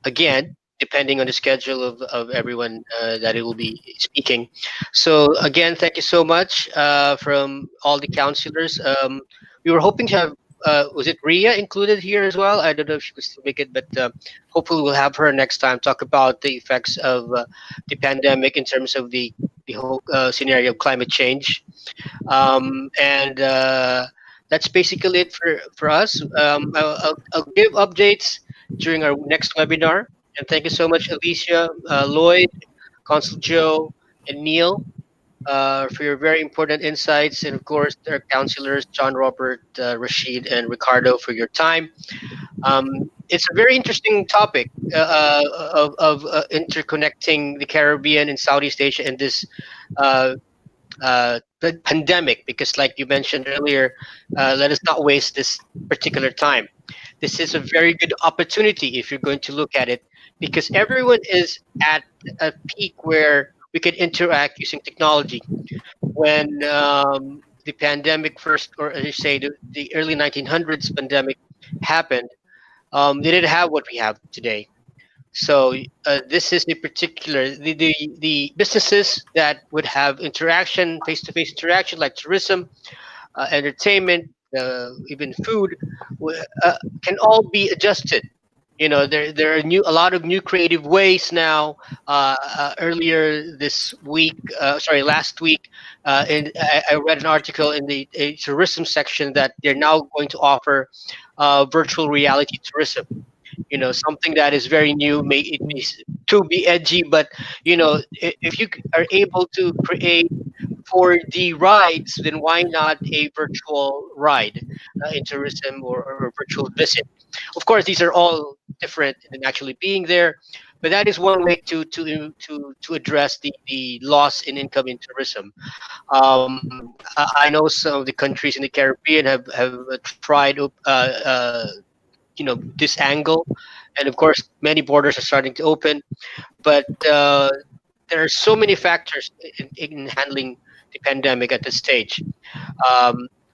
Again, depending on the schedule of everyone that it will be speaking. So again, thank you so much from all the counselors. We were hoping to have, was it Ria included here as well? I don't know if she could still make it, but hopefully we'll have her next time talk about the effects of the pandemic in terms of the whole scenario of climate change. And that's basically it for us. I'll give updates during our next webinar. And thank you so much, Alicia, Lloyd, Consul Joe, and Neil for your very important insights, and of course, our counselors, John Robert, Rashid, and Ricardo, for your time. It's a very interesting topic of interconnecting the Caribbean and Southeast Asia in this uh, pandemic, because, like you mentioned earlier, let us not waste this particular time. This is a very good opportunity if you're going to look at it, because everyone is at a peak where we can interact using technology. When the pandemic first, or as you say, the early 1900s pandemic happened, they didn't have what we have today. So this is a particular the businesses that would have interaction, face-to-face interaction, like tourism, entertainment, even food, can all be adjusted. There are a lot of new creative ways now. Earlier this week, last week, I read an article in the tourism section that they're now going to offer virtual reality tourism. Something that is very new. May it be to be edgy, but if you are able to create 4D rides, then why not a virtual ride in tourism, or a virtual visit? Of course, these are all different than actually being there, but that is one way to address the loss in income in tourism. I know some of the countries in the Caribbean have tried this angle, and of course many borders are starting to open, but there are so many factors in handling the pandemic at this stage.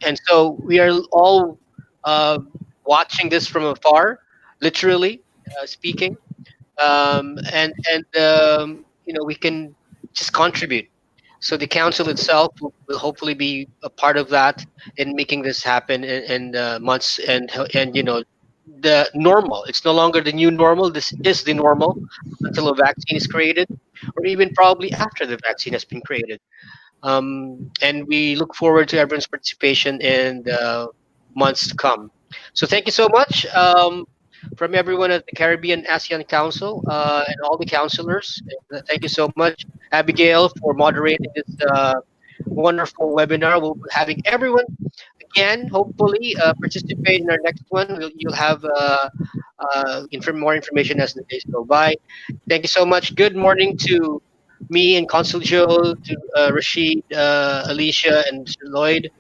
And so we are all uh, watching this from afar, literally speaking, and we can just contribute. So the council itself will hopefully be a part of that in making this happen in months, and the normal. It's no longer the new normal. This is the normal until a vaccine is created, or even probably after the vaccine has been created. And we look forward to everyone's participation in the months to come. So thank you so much, from everyone at the Caribbean ASEAN Council, and all the counselors. Thank you so much, Abigail, for moderating this wonderful webinar. We'll be having everyone again, hopefully, participate in our next one. You'll have more information as the days go by. Thank you so much. Good morning to me and Consul Joe, to Rashid, Alicia, and Mr. Lloyd,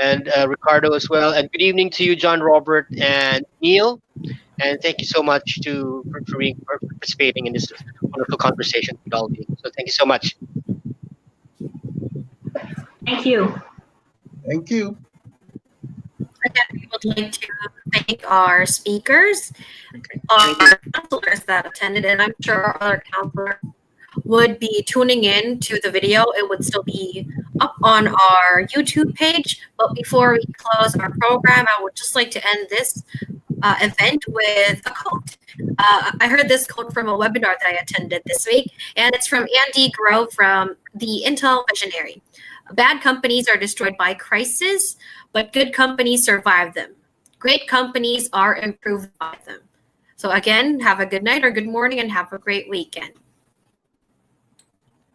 and Ricardo as well. And good evening to you, John Robert and Neil. And thank you so much for participating in this wonderful conversation with all of you. So thank you so much. Thank you. Thank you. Again, we would like to thank our speakers, our counselors that attended, and I'm sure our other counselors would be tuning in to the video. It would still be up on our YouTube page. But before we close our program, I would just like to end this event with a quote. I heard this quote from a webinar that I attended this week, and it's from Andy Grove from the Intel Visionary. Bad companies are destroyed by crisis, but good companies survive them. Great companies are improved by them. So again, have a good night or good morning, and have a great weekend.